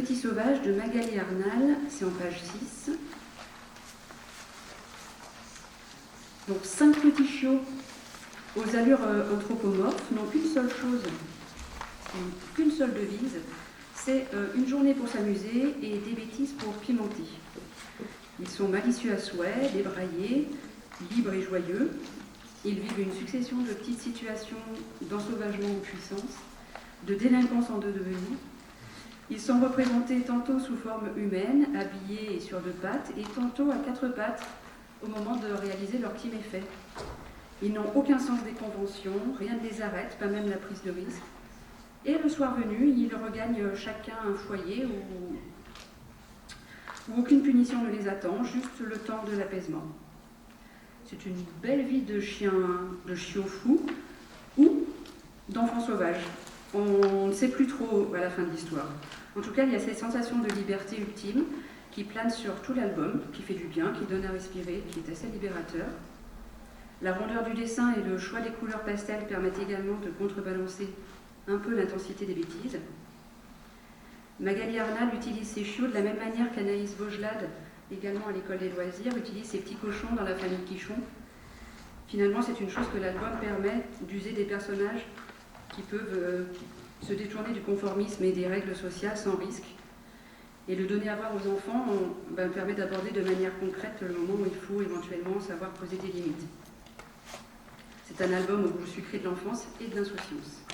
petits sauvages de Magali Arnal, c'est en page 6. Donc 5 petits chiots aux allures anthropomorphes n'ont qu'une seule chose, qu'une seule devise, c'est une journée pour s'amuser et des bêtises pour pimenter. Ils sont malicieux à souhait, débraillés, libres et joyeux. Ils vivent une succession de petites situations d'ensauvagement ou puissance, de délinquance en deux devenus. Ils sont représentés tantôt sous forme humaine, habillés et sur deux pattes, et tantôt à quatre pattes au moment de réaliser leur petit méfait. Ils n'ont aucun sens des conventions, rien ne les arrête, pas même la prise de risque. Et le soir venu, ils regagnent chacun un foyer où aucune punition ne les attend, juste le temps de l'apaisement. C'est une belle vie de chiots fous ou d'enfants sauvages. On ne sait plus trop à la fin de l'histoire. En tout cas, il y a cette sensation de liberté ultime qui plane sur tout l'album, qui fait du bien, qui donne à respirer, qui est assez libérateur. La rondeur du dessin et le choix des couleurs pastel permettent également de contrebalancer un peu l'intensité des bêtises. Magali Arnal utilise ses chiots de la même manière qu'Anaïs Vaugelade, également à l'école des loisirs, utilise ses petits cochons dans la famille Quichon. Finalement, c'est une chose que l'album permet d'user des personnages qui peuvent se détourner du conformisme et des règles sociales sans risque. Et le donner à voir aux enfants permet d'aborder de manière concrète le moment où il faut éventuellement savoir poser des limites. C'est un album au goût sucré de l'enfance et de l'insouciance.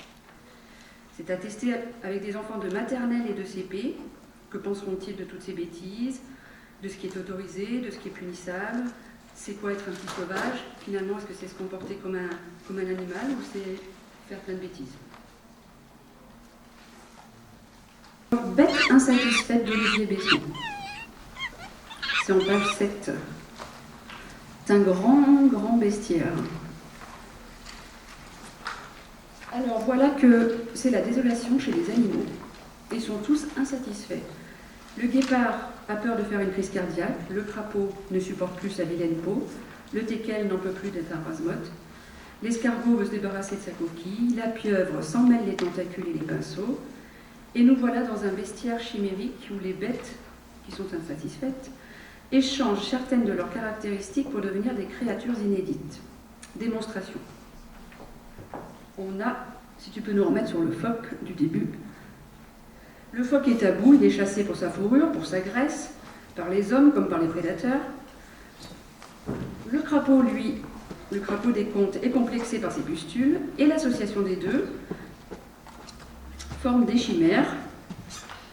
C'est à tester avec des enfants de maternelle et de CP. Que penseront-ils de toutes ces bêtises, de ce qui est autorisé, de ce qui est punissable? C'est quoi être un petit sauvage? Finalement, est-ce que c'est se comporter comme un animal ou c'est faire plein de bêtises? Bête insatisfaite d'Olivier Besson. C'est en page 7. C'est un grand bestiaire. Alors voilà que c'est la désolation chez les animaux. Ils sont tous insatisfaits. Le guépard a peur de faire une crise cardiaque, le crapaud ne supporte plus sa vilaine peau, le teckel n'en peut plus d'être un rase-motte, l'escargot veut se débarrasser de sa coquille, la pieuvre s'en mêle les tentacules et les pinceaux, et nous voilà dans un bestiaire chimérique où les bêtes, qui sont insatisfaites, échangent certaines de leurs caractéristiques pour devenir des créatures inédites. Démonstration. On a, si tu peux nous remettre sur le phoque du début. Le phoque est à bout, il est chassé pour sa fourrure, pour sa graisse, par les hommes comme par les prédateurs. Le crapaud, lui, le crapaud des contes, est complexé par ses pustules, et l'association des deux forme des chimères.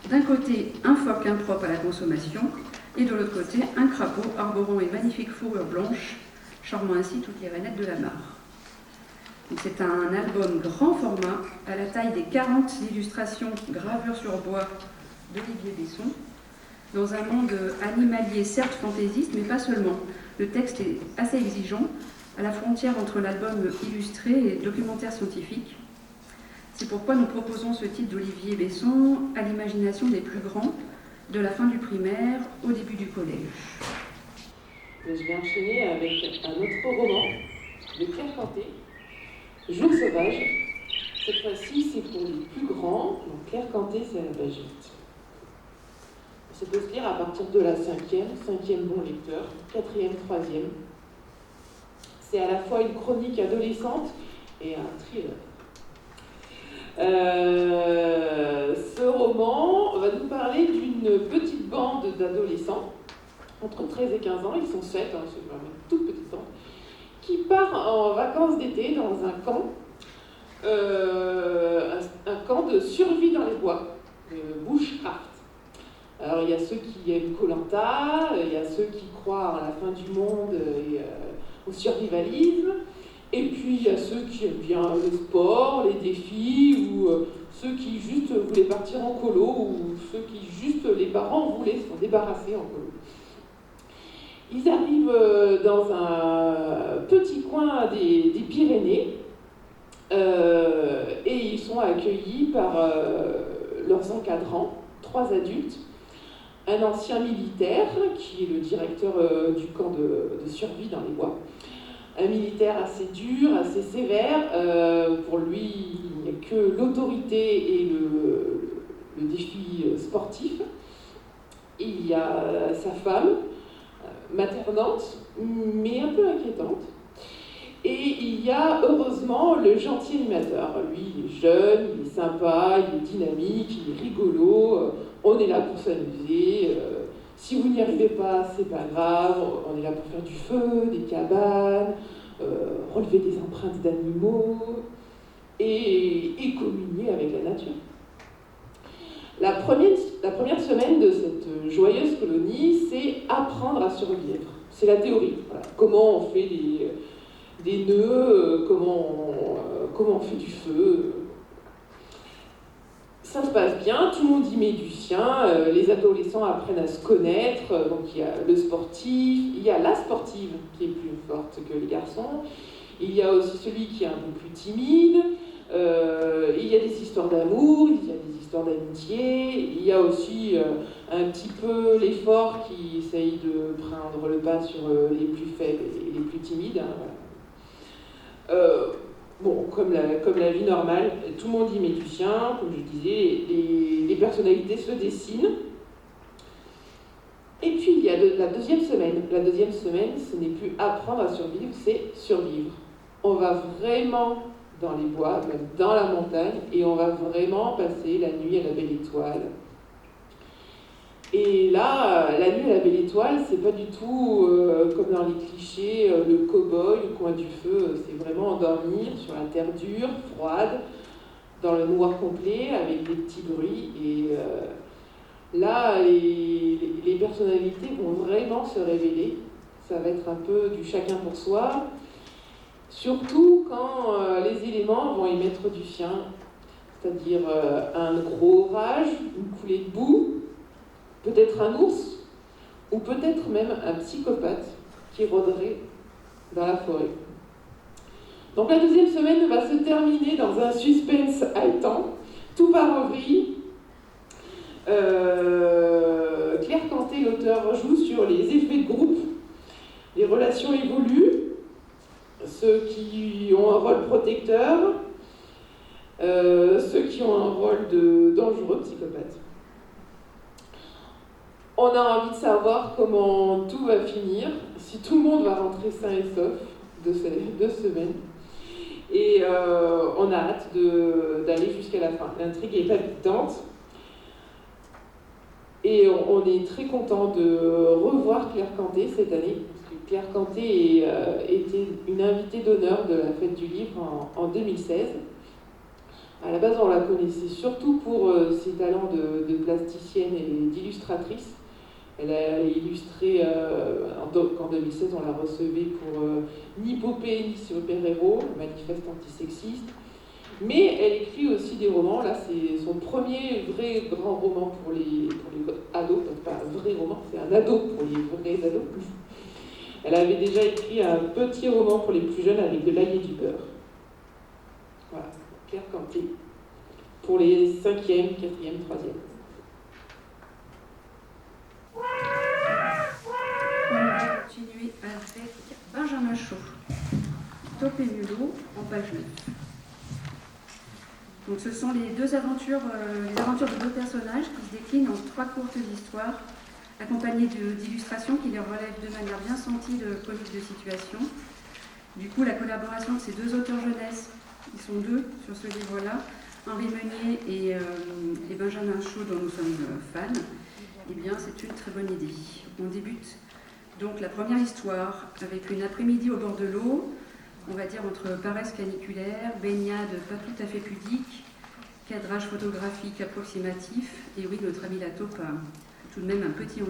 D'un côté, un phoque impropre à la consommation, et de l'autre côté, un crapaud arborant une magnifique fourrure blanche, charmant ainsi toutes les rainettes de la mare. C'est un album grand format, à la taille des 40 illustrations gravures sur bois d'Olivier Besson, dans un monde animalier certes fantaisiste, mais pas seulement. Le texte est assez exigeant, à la frontière entre l'album illustré et le documentaire scientifique. C'est pourquoi nous proposons ce titre d'Olivier Besson à l'imagination des plus grands, de la fin du primaire au début du collège. Je vais enchaîner avec un autre roman de Claire Canté, Jour sauvage. Cette fois-ci, c'est pour les plus grands, donc Claire Canté, c'est à la page 8. Ça peut se lire à partir de la cinquième bon lecteur, 4e, 3e. C'est à la fois une chronique adolescente et un thriller. Ce roman va nous parler d'une petite bande d'adolescents, entre 13 et 15 ans, ils sont 7, c'est vraiment une toute petite bande, qui part en vacances d'été dans un camp de survie dans les bois, de bushcraft. Alors il y a ceux qui aiment Koh-Lanta, il y a ceux qui croient à la fin du monde et au survivalisme, et puis il y a ceux qui aiment bien le sport, les défis, ou ceux qui juste voulaient partir en colo, ou ceux qui juste, les parents voulaient s'en débarrasser en colo. Ils arrivent dans un petit coin des Pyrénées et ils sont accueillis par leurs encadrants, 3 adultes, un ancien militaire qui est le directeur du camp de survie dans les bois, un militaire assez dur, assez sévère. Pour lui, il n'y a que l'autorité et le défi sportif. Et il y a sa femme, maternante, mais un peu inquiétante. Et il y a heureusement le gentil animateur. Lui, il est jeune, il est sympa, il est dynamique, il est rigolo. On est là pour s'amuser. Si vous n'y arrivez pas, c'est pas grave. On est là pour faire du feu, des cabanes, relever des empreintes d'animaux et communier avec la nature. La première semaine de cette joyeuse colonie, c'est apprendre à survivre. C'est la théorie. Voilà. Comment on fait des nœuds, comment on fait du feu. Ça se passe bien, tout le monde y met du sien, les adolescents apprennent à se connaître, donc il y a le sportif, il y a la sportive qui est plus forte que les garçons, il y a aussi celui qui est un peu plus timide, il y a des histoires d'amour, il y a des histoires d'amitié, il y a aussi un petit peu les forts qui essayent de prendre le pas sur les plus faibles et les plus timides. Hein, voilà. Bon, comme la vie normale, tout le monde y met du sien, comme je disais, les personnalités se dessinent. Et puis il y a la deuxième semaine. La deuxième semaine, ce n'est plus apprendre à survivre, c'est survivre. On va vraiment dans les bois, même dans la montagne, et on va vraiment passer la nuit à la belle étoile. Et là, la nuit à la belle étoile, c'est pas du tout comme dans les clichés, le cow-boy au coin du feu, c'est vraiment endormir sur la terre dure, froide, dans le noir complet, avec des petits bruits. Et là, les personnalités vont vraiment se révéler. Ça va être un peu du chacun pour soi, surtout quand les éléments vont y mettre du sien, c'est-à-dire un gros orage, une coulée de boue, peut-être un ours, ou peut-être même un psychopathe qui rôderait dans la forêt. Donc la deuxième semaine va se terminer dans un suspense haletant, tout part en vrille. Claire Canté, l'auteur, joue sur les effets de groupe, les relations évoluent, ceux qui ont un rôle protecteur, ceux qui ont un rôle de dangereux psychopathe. On a envie de savoir comment tout va finir, si tout le monde va rentrer sain et sauf de ces 2 semaines. Et on a hâte d'aller jusqu'à la fin. L'intrigue est palpitante. Et on est très content de revoir Claire Canté cette année, parce que Claire Canté était une invitée d'honneur de la Fête du Livre en 2016. À la base, on la connaissait surtout pour ses talents de plasticienne et d'illustratrice. Elle a illustré, en 2016, on la recevait pour Ni Popée ni super-héros, manifeste antisexiste. Mais elle écrit aussi des romans. Là, c'est son premier vrai grand roman pour les ados. Pas un vrai roman, c'est un ado pour les vrais ados. Elle avait déjà écrit un petit roman pour les plus jeunes avec de l'ail et du beurre. Voilà, Claire Canté. Pour les 5e, 4e, 3e. On va continuer avec Benjamin Chaud, Top et Mulot, en page 9. Donc ce sont les aventures de 2 personnages qui se déclinent en 3 courtes histoires, accompagnées d'illustrations qui les relèvent de manière bien sentie de comique de situation. Du coup, la collaboration de ces 2 auteurs jeunesse, ils sont 2 sur ce livre-là, Henri Meunier et Benjamin Chaud, dont nous sommes fans, eh bien c'est une très bonne idée. On débute donc la première histoire avec une après-midi au bord de l'eau, on va dire entre paresse caniculaire, baignade pas tout à fait pudique, cadrage photographique approximatif, et oui, notre ami la taupe a tout de même un petit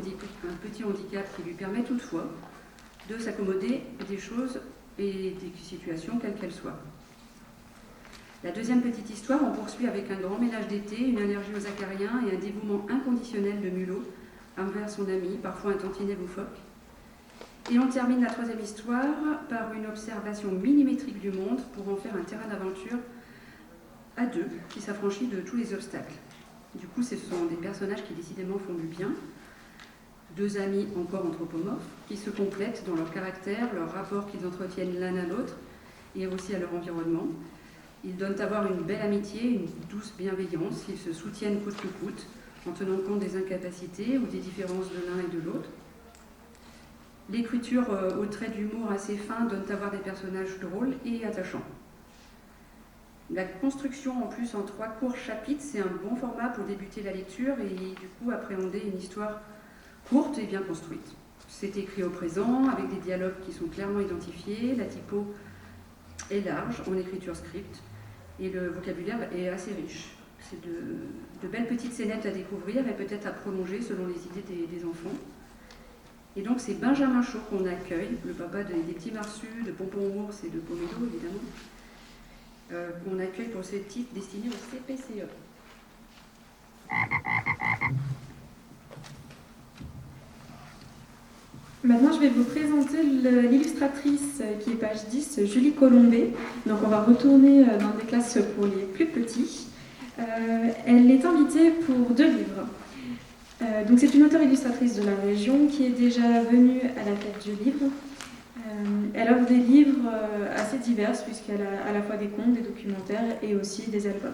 handicap qui lui permet toutefois de s'accommoder des choses et des situations quelles qu'elles soient. La deuxième petite histoire, on poursuit avec un grand ménage d'été, une allergie aux acariens et un dévouement inconditionnel de Mulot envers son ami, parfois un tantinet loufoque. Et on termine la troisième histoire par une observation millimétrique du monde pour en faire un terrain d'aventure à 2 qui s'affranchit de tous les obstacles. Du coup, ce sont des personnages qui décidément font du bien, 2 amis encore anthropomorphes qui se complètent dans leur caractère, leur rapport qu'ils entretiennent l'un à l'autre et aussi à leur environnement. Ils donnent avoir une belle amitié, une douce bienveillance. Ils se soutiennent coûte que coûte, en tenant compte des incapacités ou des différences de l'un et de l'autre. L'écriture aux traits d'humour assez fins donne avoir des personnages drôles et attachants. La construction en plus en 3 courts chapitres, c'est un bon format pour débuter la lecture et du coup appréhender une histoire courte et bien construite. C'est écrit au présent, avec des dialogues qui sont clairement identifiés, la typo est large en écriture script et le vocabulaire est assez riche. C'est de belles petites scénettes à découvrir et peut-être à prolonger selon les idées des enfants. Et donc c'est Benjamin Chaud qu'on accueille, le papa des petits Marsus, de Pompon Ours et de Pomédo évidemment, qu'on accueille pour ces titres destinés au CPCE. Maintenant, je vais vous présenter l'illustratrice qui est page 10, Julie Colombet. Donc, on va retourner dans des classes pour les plus petits. Elle est invitée pour 2 livres. Donc, c'est une auteure-illustratrice de la région qui est déjà venue à la fête du livre. Elle offre des livres assez divers puisqu'elle a à la fois des contes, des documentaires et aussi des albums.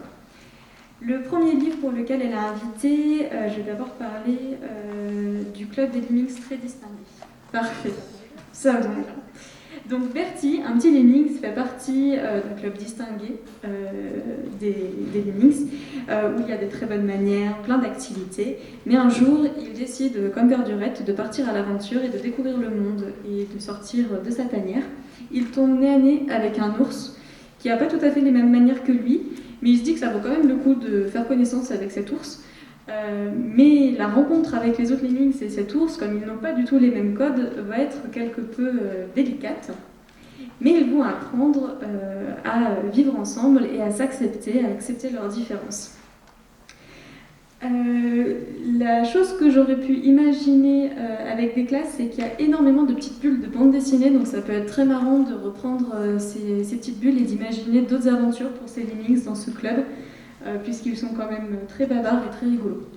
Le premier livre pour lequel elle a invité, je vais d'abord parler du club des Lemmings très distingué. Parfait. Ça, donc Bertie, un petit Lemmings, fait partie d'un club distingué des Lemmings, où il y a des très bonnes manières, plein d'activités. Mais un jour, il décide, comme Verdurette, de partir à l'aventure et de découvrir le monde et de sortir de sa tanière. Il tombe nez à nez avec un ours qui n'a pas tout à fait les mêmes manières que lui, mais il se dit que ça vaut quand même le coup de faire connaissance avec cet ours. Mais la rencontre avec les autres Lemmings et cet ours, comme ils n'ont pas du tout les mêmes codes, va être quelque peu délicate. Mais ils vont apprendre à vivre ensemble et à s'accepter, à accepter leurs différences. La chose que j'aurais pu imaginer avec des classes, c'est qu'il y a énormément de petites bulles de bande dessinée, donc ça peut être très marrant de reprendre ces petites bulles et d'imaginer d'autres aventures pour ces Lemmings dans ce club, puisqu'ils sont quand même très bavards et très rigolos.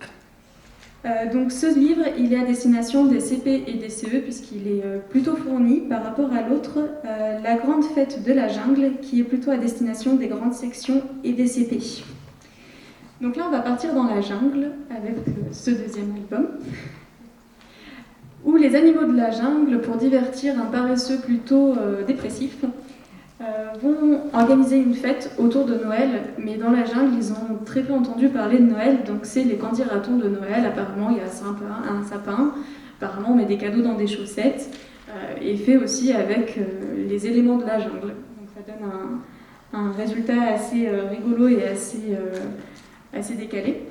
Donc ce livre, il est à destination des CP et des CE, puisqu'il est plutôt fourni par rapport à l'autre, La Grande Fête de la Jungle, qui est plutôt à destination des grandes sections et des CP. Donc là, on va partir dans la jungle avec ce deuxième album, où les animaux de la jungle, pour divertir un paresseux plutôt dépressif, vont organiser une fête autour de Noël, mais dans la jungle, ils ont très peu entendu parler de Noël, donc c'est les candidatons de Noël. Apparemment, il y a un sapin, apparemment on met des cadeaux dans des chaussettes, et fait aussi avec les éléments de la jungle. Donc ça donne un résultat assez rigolo et assez décalé.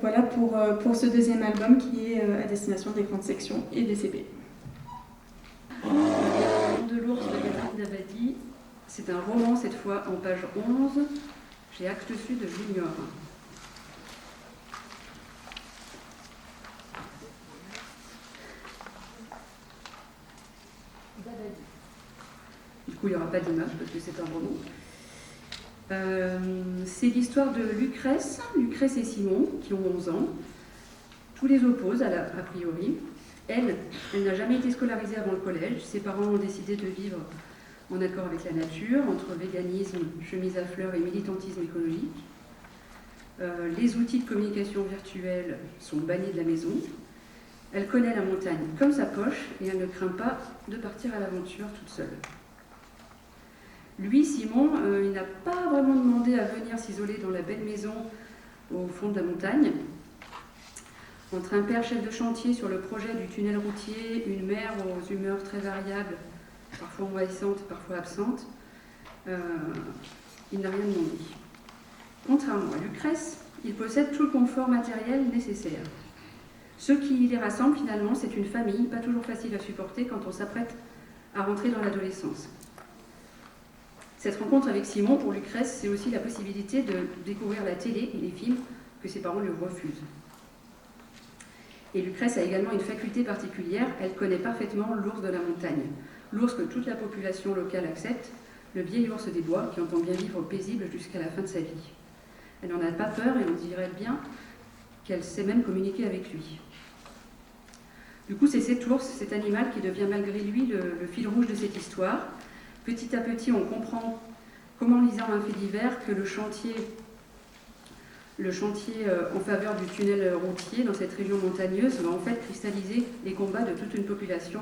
Voilà pour ce deuxième album qui est à destination des grandes sections et des CP. De l'ours de Catherine Dabadi, c'est un roman cette fois en page 11, chez Actes Sud Junior. Du coup, il n'y aura pas d'image parce que c'est un roman. C'est l'histoire de Lucrèce et Simon, qui ont 11 ans. Tous les opposent, a priori. Elle n'a jamais été scolarisée avant le collège. Ses parents ont décidé de vivre en accord avec la nature, entre véganisme, chemise à fleurs et militantisme écologique. Les outils de communication virtuelle sont bannis de la maison. Elle connaît la montagne comme sa poche et elle ne craint pas de partir à l'aventure toute seule. Lui, Simon, il n'a pas vraiment demandé à venir s'isoler dans la belle maison au fond de la montagne. Entre un père chef de chantier sur le projet du tunnel routier, une mère aux humeurs très variables, parfois envahissantes, parfois absentes, il n'a rien demandé. Contrairement à Lucrèce, il possède tout le confort matériel nécessaire. Ce qui les rassemble finalement, c'est une famille pas toujours facile à supporter quand on s'apprête à rentrer dans l'adolescence. Cette rencontre avec Simon, pour Lucrèce, c'est aussi la possibilité de découvrir la télé et les films que ses parents lui refusent. Et Lucrèce a également une faculté particulière, elle connaît parfaitement l'ours de la montagne. L'ours que toute la population locale accepte, le vieil ours des bois qui entend bien vivre paisible jusqu'à la fin de sa vie. Elle n'en a pas peur et on dirait bien qu'elle sait même communiquer avec lui. Du coup, c'est cet ours, cet animal qui devient malgré lui le fil rouge de cette histoire. Petit à petit, on comprend Comment, lisant un fait divers, que le chantier en faveur du tunnel routier dans cette région montagneuse va en fait cristalliser les combats de toute une population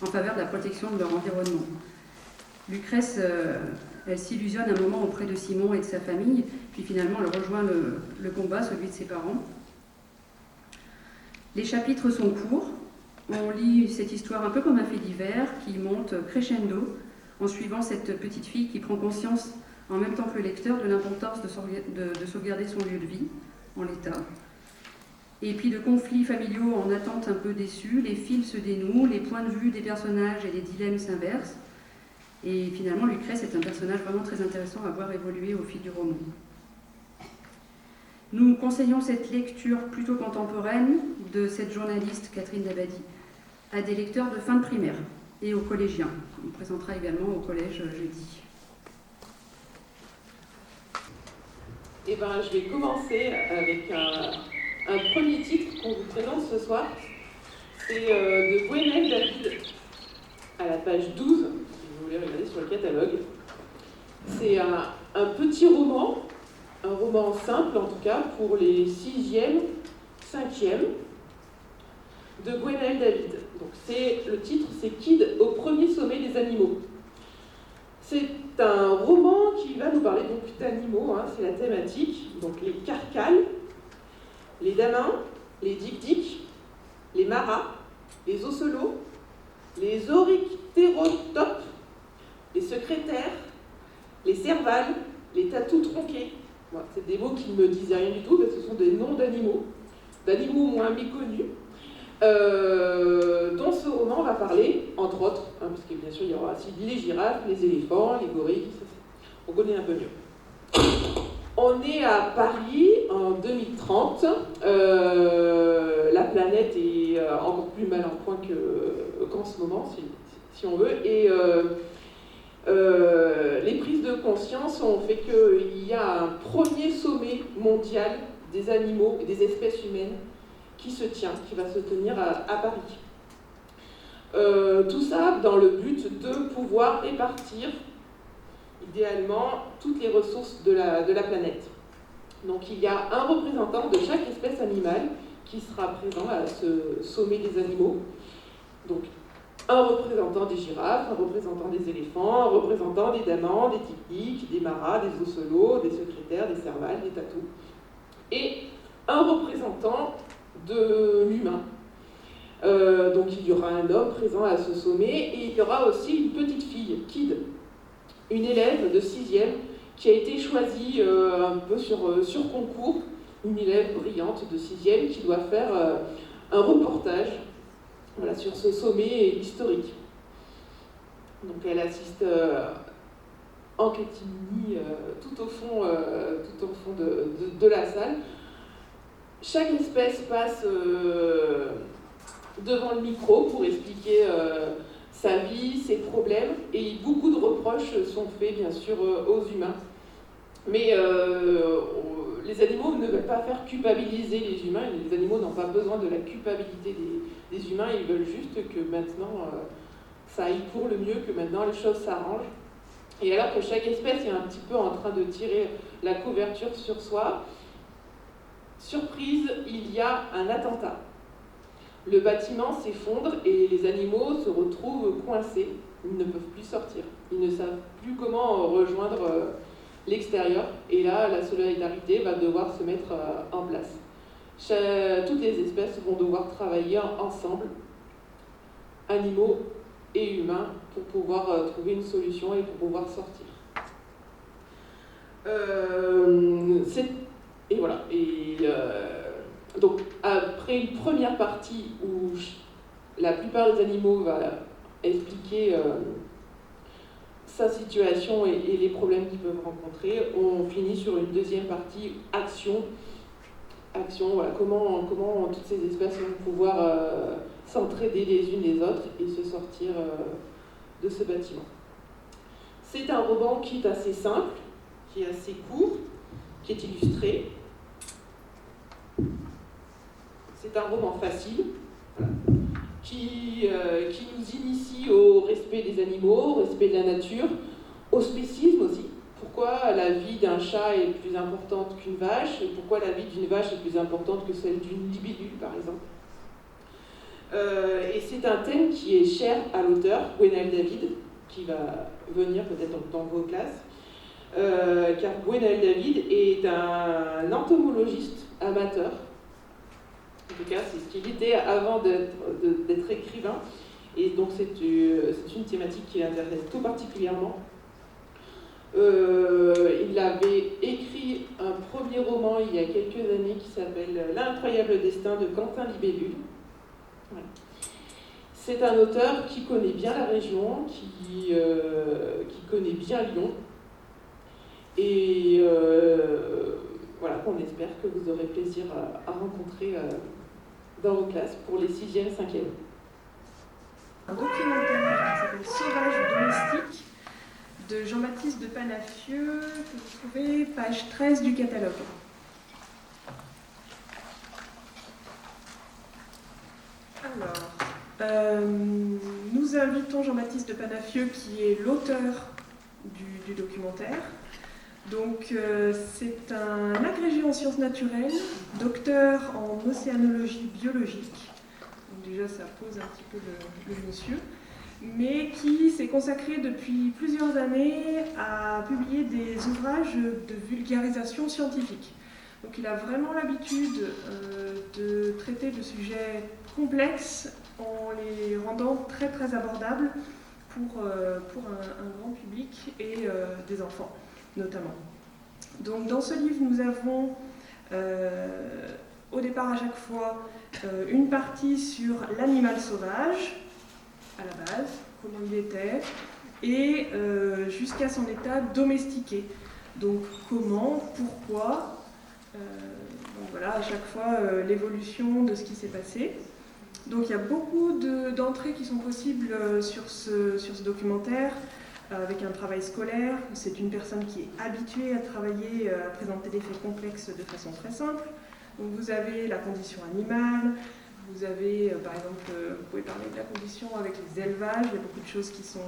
en faveur de la protection de leur environnement. Lucrèce, elle s'illusionne un moment auprès de Simon et de sa famille, puis finalement elle rejoint le combat, celui de ses parents. Les chapitres sont courts, on lit cette histoire un peu comme un fait divers qui monte crescendo en suivant cette petite fille qui prend conscience en même temps que le lecteur de l'importance de sauvegarder son lieu de vie en l'état. Et puis de conflits familiaux en attente un peu déçus, les fils se dénouent, les points de vue des personnages et les dilemmes s'inversent. Et finalement, Lucrèce est un personnage vraiment très intéressant à voir évoluer au fil du roman. Nous conseillons cette lecture plutôt contemporaine de cette journaliste Catherine Dabadi à des lecteurs de fin de primaire et aux collégiens. On présentera également au collège jeudi. Eh ben, je vais commencer avec un premier titre qu'on vous présente ce soir. C'est de Gwenaëlle David, à la page 12, si vous voulez regarder sur le catalogue. C'est un petit roman, un roman simple en tout cas, pour les 6e, 5e, de Gwenaëlle David. Donc le titre, c'est Kid au premier sommet des animaux. C'est un roman qui va nous parler donc d'animaux, hein, c'est la thématique. Donc les carcales, les damins, les dik-dik, les maras, les ocelots, les oryctéroptopes, les secrétaires, les servales, les tatous tronqués. Bon, c'est des mots qui ne me disent rien du tout, mais ce sont des noms d'animaux moins méconnus, dont ce roman va parler, entre autres, hein, parce que bien sûr il y aura aussi les girafes, les éléphants, les gorilles, on connaît un peu mieux. On est à Paris en 2030, la planète est encore plus mal en point qu'en ce moment, si on veut, et les prises de conscience ont fait qu'il y a un premier sommet mondial des animaux et des espèces humaines qui va se tenir à Paris. Tout ça dans le but de pouvoir répartir idéalement toutes les ressources de la planète. Donc il y a un représentant de chaque espèce animale qui sera présent à ce sommet des animaux. Donc un représentant des girafes, un représentant des éléphants, un représentant des damans, des dik-dik, des maras, des ocelots, des secrétaires, des servales, des tatous. Et un représentant de l'humain. Donc il y aura un homme présent à ce sommet et il y aura aussi une petite fille, Kid, une élève de 6e qui a été choisie un peu sur concours, une élève brillante de 6e qui doit faire un reportage sur ce sommet historique. Donc elle assiste en catimini tout au fond de la salle. Chaque espèce passe devant le micro pour expliquer sa vie, ses problèmes, et beaucoup de reproches sont faits bien sûr aux humains. Mais les animaux ne veulent pas faire culpabiliser les humains, et les animaux n'ont pas besoin de la culpabilité des humains, ils veulent juste que maintenant ça aille pour le mieux, que maintenant les choses s'arrangent. Et alors que chaque espèce est un petit peu en train de tirer la couverture sur soi, surprise, il y a un attentat. Le bâtiment s'effondre et les animaux se retrouvent coincés. Ils ne peuvent plus sortir. Ils ne savent plus comment rejoindre l'extérieur. Et là, la solidarité va devoir se mettre en place. Toutes les espèces vont devoir travailler ensemble, animaux et humains, pour pouvoir trouver une solution et pour pouvoir sortir. Et voilà. Donc, après une première partie où la plupart des animaux va expliquer sa situation et les problèmes qu'ils peuvent rencontrer, on finit sur une deuxième partie, action, voilà, comment toutes ces espèces vont pouvoir s'entraider les unes les autres et se sortir de ce bâtiment. C'est un roman qui est assez simple, qui est assez court, qui est illustré. C'est un roman facile, voilà, qui nous initie au respect des animaux, au respect de la nature, au spécisme aussi, pourquoi la vie d'un chat est plus importante qu'une vache, et pourquoi la vie d'une vache est plus importante que celle d'une libellule, par exemple. Et c'est un thème qui est cher à l'auteur, Gwenaël David, qui va venir peut-être dans vos classes, car Gwenaël David est un entomologiste amateur. En tout cas, c'est ce qu'il était avant d'être écrivain, et donc c'est une thématique qui l'intéresse tout particulièrement. Il avait écrit un premier roman il y a quelques années qui s'appelle L'incroyable destin de Quentin Libellule. Voilà. C'est un auteur qui connaît bien la région, qui connaît bien Lyon, et voilà, qu'on espère que vous aurez plaisir à rencontrer dans vos classes pour les 6e, 5e. Un documentaire qui s'appelle Sauvage domestique de Jean-Baptiste de Panafieux, que vous trouvez page 13 du catalogue. Alors, nous invitons Jean-Baptiste de Panafieux, qui est l'auteur du documentaire. Donc, c'est un agrégé en sciences naturelles, docteur en océanologie biologique. Donc déjà, ça pose un petit peu le monsieur. Mais qui s'est consacré depuis plusieurs années à publier des ouvrages de vulgarisation scientifique. Donc il a vraiment l'habitude de traiter de sujets complexes en les rendant très très abordables pour un grand public et des enfants notamment. Donc dans ce livre, nous avons au départ à chaque fois une partie sur l'animal sauvage, à la base, comment il était, et jusqu'à son état domestiqué. Donc comment, pourquoi, donc voilà, à chaque fois l'évolution de ce qui s'est passé. Donc il y a beaucoup d'entrées qui sont possibles sur ce documentaire, avec un travail scolaire. C'est une personne qui est habituée à travailler, à présenter des faits complexes de façon très simple. Donc vous avez la condition animale. Vous avez, par exemple, vous pouvez parler de la condition avec les élevages. Il y a beaucoup de choses qui sont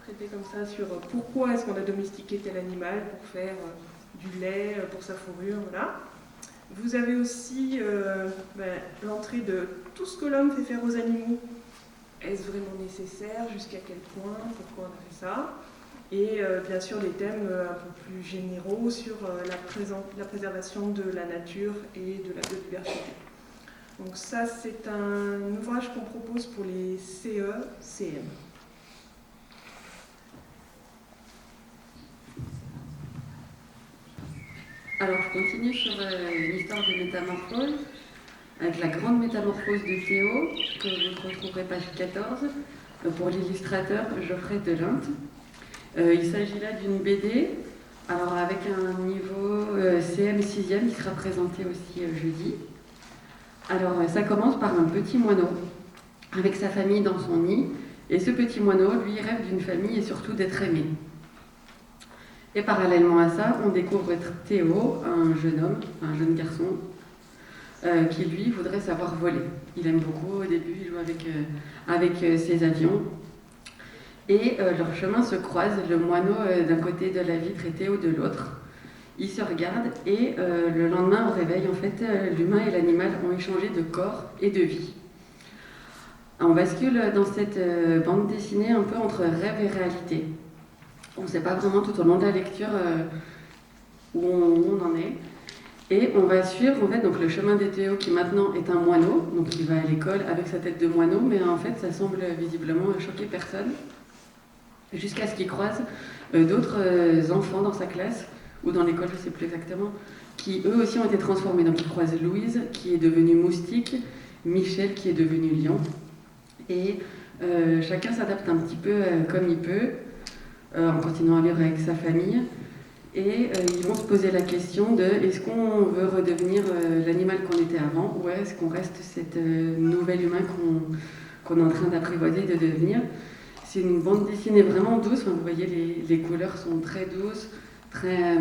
traitées comme ça sur pourquoi est-ce qu'on a domestiqué tel animal pour faire du lait, pour sa fourrure, voilà. Vous avez aussi l'entrée de tout ce que l'homme fait faire aux animaux. Est-ce vraiment nécessaire? Jusqu'à quel point? Pourquoi on a fait ça? Et bien sûr des thèmes un peu plus généraux sur la préservation de la nature et de la biodiversité. Donc ça, c'est un ouvrage qu'on propose pour les CE, CM. Alors, je continue sur l'histoire de métamorphose, avec la grande métamorphose de Théo, que vous retrouverez page 14, pour l'illustrateur Geoffrey Delinte. Il s'agit là d'une BD, alors avec un niveau CM 6e qui sera présenté aussi jeudi. Alors, ça commence par un petit moineau, avec sa famille dans son nid, et ce petit moineau, lui, rêve d'une famille et surtout d'être aimé. Et parallèlement à ça, on découvre Théo, un jeune homme, un jeune garçon, qui lui voudrait savoir voler. Il aime beaucoup, au début, il joue avec ses avions, et leurs chemins se croisent, le moineau d'un côté de la vitre et Théo de l'autre. Ils se regardent et le lendemain au réveil, en fait, l'humain et l'animal ont échangé de corps et de vie. On bascule dans cette bande dessinée un peu entre rêve et réalité. On ne sait pas vraiment tout au long de la lecture où on en est. Et on va suivre en fait, donc, le chemin de Théo qui maintenant est un moineau, donc il va à l'école avec sa tête de moineau, mais en fait ça semble visiblement choquer personne, jusqu'à ce qu'il croise d'autres enfants dans sa classe, ou dans l'école, je ne sais plus exactement, qui eux aussi ont été transformés. Donc il croise Louise, qui est devenue moustique, Michel, qui est devenu lion, et chacun s'adapte un petit peu comme il peut, en continuant à vivre avec sa famille, et ils vont se poser la question de est-ce qu'on veut redevenir l'animal qu'on était avant, ou est-ce qu'on reste cet nouvel humain qu'on est en train d'apprivoiser de devenir. C'est une bande dessinée vraiment douce, enfin, vous voyez les couleurs sont très douces, très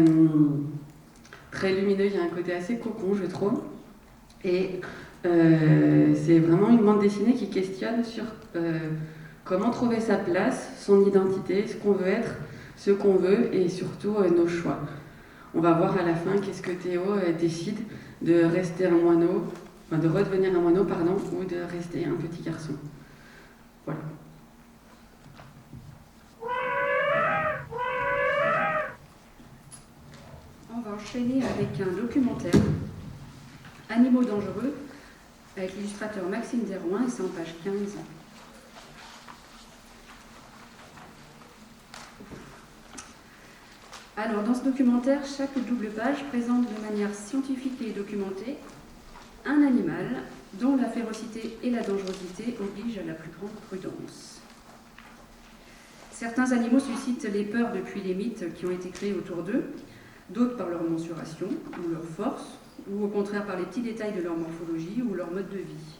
lumineux, il y a un côté assez cocon je trouve, et c'est vraiment une bande dessinée qui questionne sur comment trouver sa place, son identité, ce qu'on veut être, ce qu'on veut et surtout nos choix. On va voir à la fin qu'est-ce que Théo décide de rester un moineau, de redevenir un moineau, pardon, ou de rester un petit garçon. Voilà. On va enchaîner avec un documentaire, Animaux dangereux, avec l'illustrateur Maxime Derouin, et c'est en page 15. Alors, dans ce documentaire, chaque double page présente de manière scientifique et documentée un animal dont la férocité et la dangerosité obligent à la plus grande prudence. Certains animaux suscitent les peurs depuis les mythes qui ont été créés autour d'eux, d'autres par leur mensuration ou leur force, ou au contraire par les petits détails de leur morphologie ou leur mode de vie.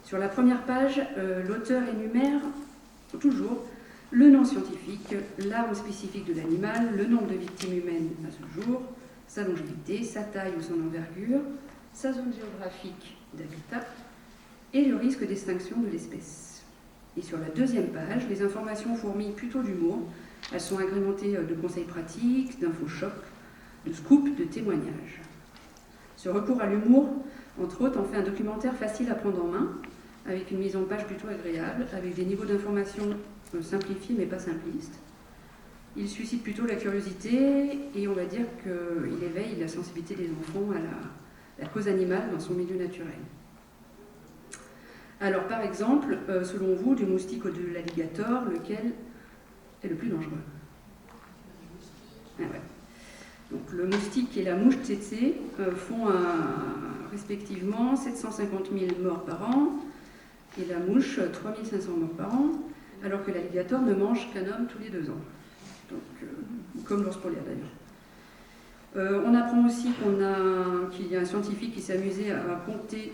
Sur la première page, l'auteur énumère toujours le nom scientifique, l'arme spécifique de l'animal, le nombre de victimes humaines à ce jour, sa longévité, sa taille ou son envergure, sa zone géographique d'habitat et le risque d'extinction de l'espèce. Et sur la deuxième page, les informations fourmillent plutôt d'humour. Elles sont agrémentées de conseils pratiques, d'infochocs, de scoops, de témoignages. Ce recours à l'humour, entre autres, en fait un documentaire facile à prendre en main, avec une mise en page plutôt agréable, avec des niveaux d'information simplifiés mais pas simplistes. Il suscite plutôt la curiosité et on va dire qu'il éveille la sensibilité des enfants à la cause animale dans son milieu naturel. Alors par exemple, selon vous, du moustique ou de l'alligator, lequel est le plus dangereux? Ah ouais. Donc, le moustique et la mouche tsetse font respectivement 750 000 morts par an et la mouche 3 500 morts par an, alors que l'alligator ne mange qu'un homme tous les 2 ans. Donc, comme l'ours polaire d'ailleurs. On apprend aussi qu'il y a un scientifique qui s'est amusé à compter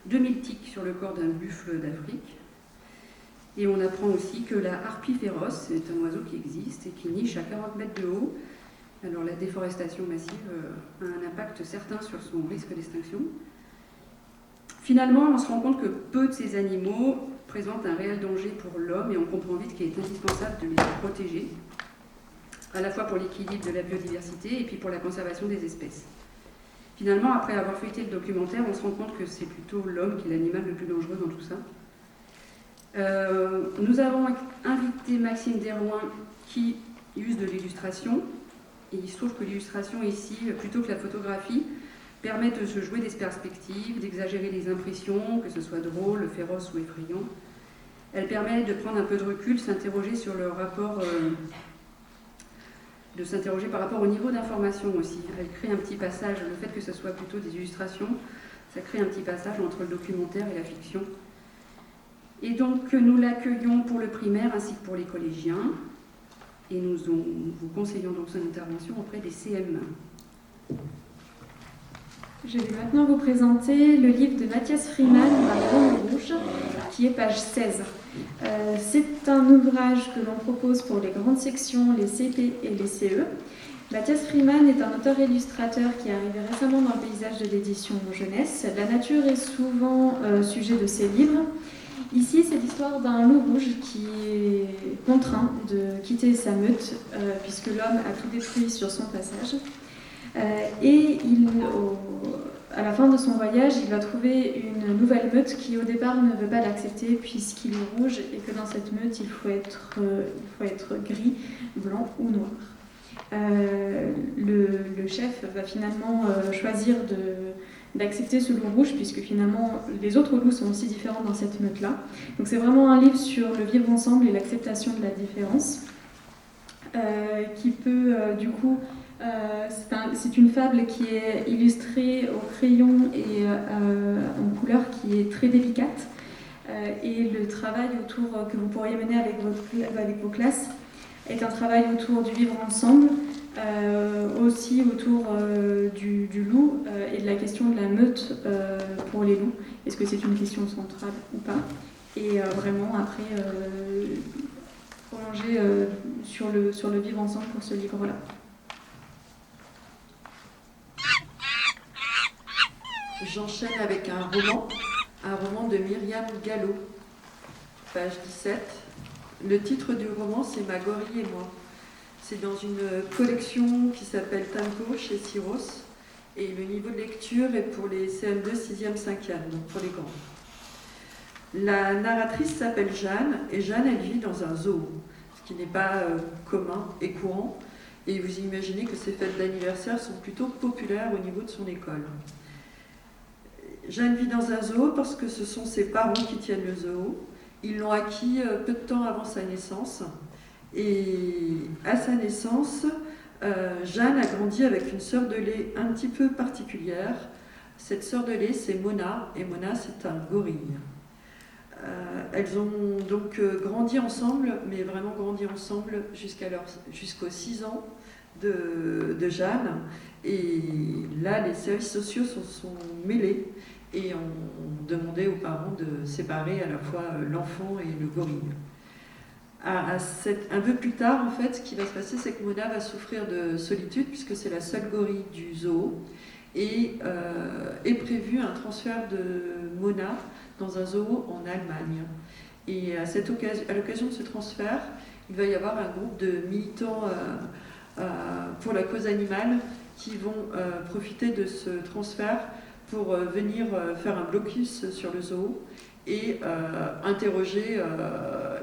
2000 tiques sur le corps d'un buffle d'Afrique. Et on apprend aussi que la harpie féroce est un oiseau qui existe et qui niche à 40 mètres de haut. Alors la déforestation massive a un impact certain sur son risque d'extinction. Finalement, on se rend compte que peu de ces animaux présentent un réel danger pour l'homme et on comprend vite qu'il est indispensable de les protéger, à la fois pour l'équilibre de la biodiversité et puis pour la conservation des espèces. Finalement, après avoir feuilleté le documentaire, on se rend compte que c'est plutôt l'homme qui est l'animal le plus dangereux dans tout ça. Nous avons invité Maxime Derouin qui use de l'illustration. Et il se trouve que l'illustration ici, plutôt que la photographie, permet de se jouer des perspectives, d'exagérer les impressions, que ce soit drôle, féroce ou effrayant. Elle permet de prendre un peu de recul, s'interroger sur le rapport, de s'interroger par rapport au niveau d'information aussi. Elle crée un petit passage, le fait que ce soit plutôt des illustrations, ça crée un petit passage entre le documentaire et la fiction. Et donc nous l'accueillons pour le primaire ainsi que pour les collégiens. Et nous vous conseillons donc son intervention auprès des CM. Je vais maintenant vous présenter le livre de Mathias Freeman, La Grande Rouge, qui est page 16. C'est un ouvrage que l'on propose pour les grandes sections, les CP et les CE. Mathias Freeman est un auteur-illustrateur qui est arrivé récemment dans le paysage de l'édition jeunesse. La nature est souvent sujet de ses livres. Ici, c'est l'histoire d'un loup rouge qui est contraint de quitter sa meute puisque l'homme a tout détruit sur son passage. Et à la fin de son voyage, il va trouver une nouvelle meute qui, au départ, ne veut pas l'accepter puisqu'il est rouge et que dans cette meute, il faut être gris, blanc ou noir. Le chef va finalement choisir d'accepter ce loup rouge, puisque finalement les autres loups sont aussi différents dans cette meute-là. Donc c'est vraiment un livre sur le vivre ensemble et l'acceptation de la différence, qui peut du coup... c'est une fable qui est illustrée au crayon et en couleur qui est très délicate. Et le travail autour que vous pourriez mener avec vos classes est un travail autour du vivre ensemble, aussi autour du loup et de la question de la meute pour les loups. Est-ce que c'est une question centrale ou pas? Et vraiment après prolonger sur le vivre ensemble pour ce livre-là. J'enchaîne avec un roman de Myriam Gallo, page 17. Le titre du roman, c'est Ma gorille et moi. C'est dans une collection qui s'appelle Tempo chez Syros. Et le niveau de lecture est pour les CM2, 6e, 5e, donc pour les grands. La narratrice s'appelle Jeanne, et Jeanne, elle vit dans un zoo, ce qui n'est pas commun et courant. Et vous imaginez que ces fêtes d'anniversaire sont plutôt populaires au niveau de son école. Jeanne vit dans un zoo parce que ce sont ses parents qui tiennent le zoo. Ils l'ont acquis peu de temps avant sa naissance. Et à sa naissance, Jeanne a grandi avec une sœur de lait un petit peu particulière. Cette sœur de lait, c'est Mona, et Mona, c'est un gorille. Elles ont donc grandi ensemble, mais vraiment grandi ensemble jusqu'aux 6 ans de Jeanne. Et là, les services sociaux se sont mêlés et ont demandé aux parents de séparer à la fois l'enfant et le gorille. Un peu plus tard, en fait, ce qui va se passer, c'est que Mona va souffrir de solitude, puisque c'est la seule gorille du zoo, et est prévu un transfert de Mona dans un zoo en Allemagne. Et à l'occasion de ce transfert, il va y avoir un groupe de militants pour la cause animale qui vont profiter de ce transfert pour venir faire un blocus sur le zoo et interroger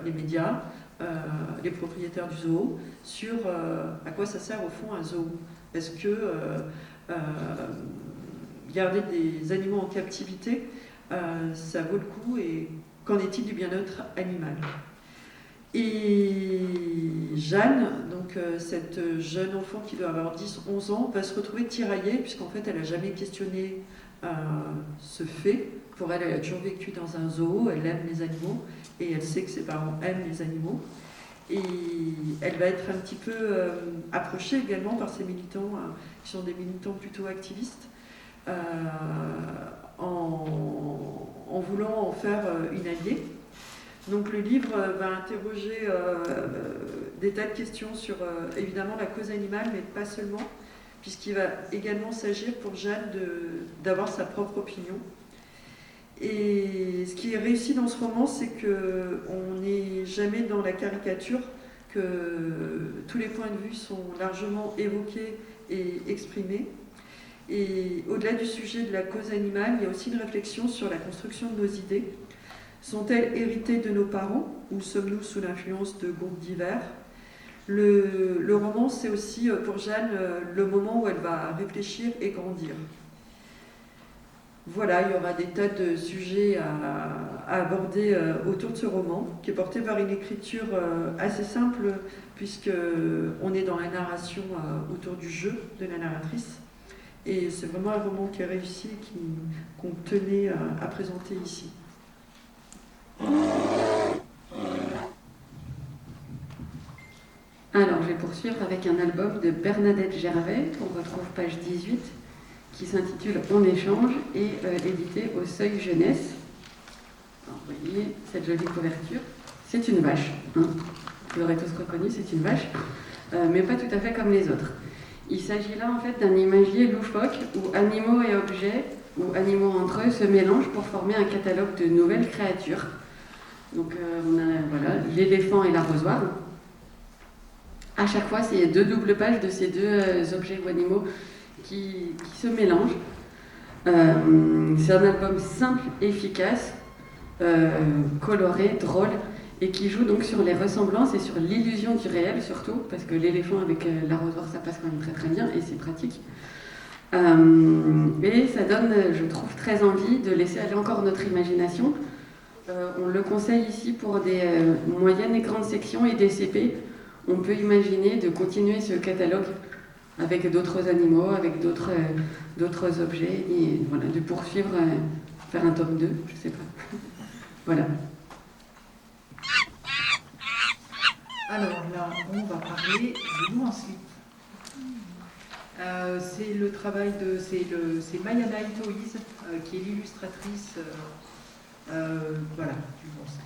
les médias, les propriétaires du zoo, sur à quoi ça sert au fond un zoo. Est-ce que garder des animaux en captivité, ça vaut le coup, et qu'en est-il du bien-être animal? Et Jeanne, donc cette jeune enfant qui doit avoir 10-11 ans, va se retrouver tiraillée, puisqu'en fait elle n'a jamais questionné ce fait. Pour elle, elle a toujours vécu dans un zoo, elle aime les animaux, et elle sait que ses parents aiment les animaux. Et elle va être un petit peu approchée également par ces militants, qui sont des militants plutôt activistes, en voulant en faire une alliée. Donc le livre va interroger des tas de questions sur évidemment la cause animale, mais pas seulement, puisqu'il va également s'agir pour Jeanne d'avoir sa propre opinion. Et ce qui est réussi dans ce roman, c'est qu'on n'est jamais dans la caricature, que tous les points de vue sont largement évoqués et exprimés. Et au-delà du sujet de la cause animale, il y a aussi une réflexion sur la construction de nos idées. Sont-elles héritées de nos parents, ou sommes-nous sous l'influence de groupes divers? Le roman, c'est aussi pour Jeanne le moment où elle va réfléchir et grandir. Voilà, il y aura des tas de sujets à aborder autour de ce roman, qui est porté par une écriture assez simple, puisqu'on est dans la narration autour du jeu de la narratrice. Et c'est vraiment un roman qui est réussi et qu'on tenait à présenter ici. Alors, je vais poursuivre avec un album de Bernadette Gervais, qu'on retrouve page 18, qui s'intitule On échange et édité au Seuil Jeunesse. Alors, vous voyez cette jolie couverture. C'est une vache, hein. Vous l'aurez tous reconnu, c'est une vache, mais pas tout à fait comme les autres. Il s'agit là en fait d'un imagier loufoque où animaux et objets, ou animaux entre eux, se mélangent pour former un catalogue de nouvelles créatures. Donc on a voilà, l'éléphant et l'arrosoir. À chaque fois, c'est 2 doubles pages de ces 2 objets ou animaux qui se mélangent. C'est un album simple, efficace, coloré, drôle, et qui joue donc sur les ressemblances et sur l'illusion du réel surtout, parce que l'éléphant avec l'arrosoir, ça passe quand même très très bien et c'est pratique. Et ça donne, je trouve, très envie de laisser aller encore notre imagination. On le conseille ici pour des moyennes et grandes sections et des CP. On peut imaginer de continuer ce catalogue avec d'autres animaux, avec d'autres objets, et voilà, de poursuivre, faire un tome 2, je sais pas. Voilà. Alors là, on va parler de Lou en slip. C'est le travail c'est Mayana Itoiz, qui est l'illustratrice voilà, du bon sens.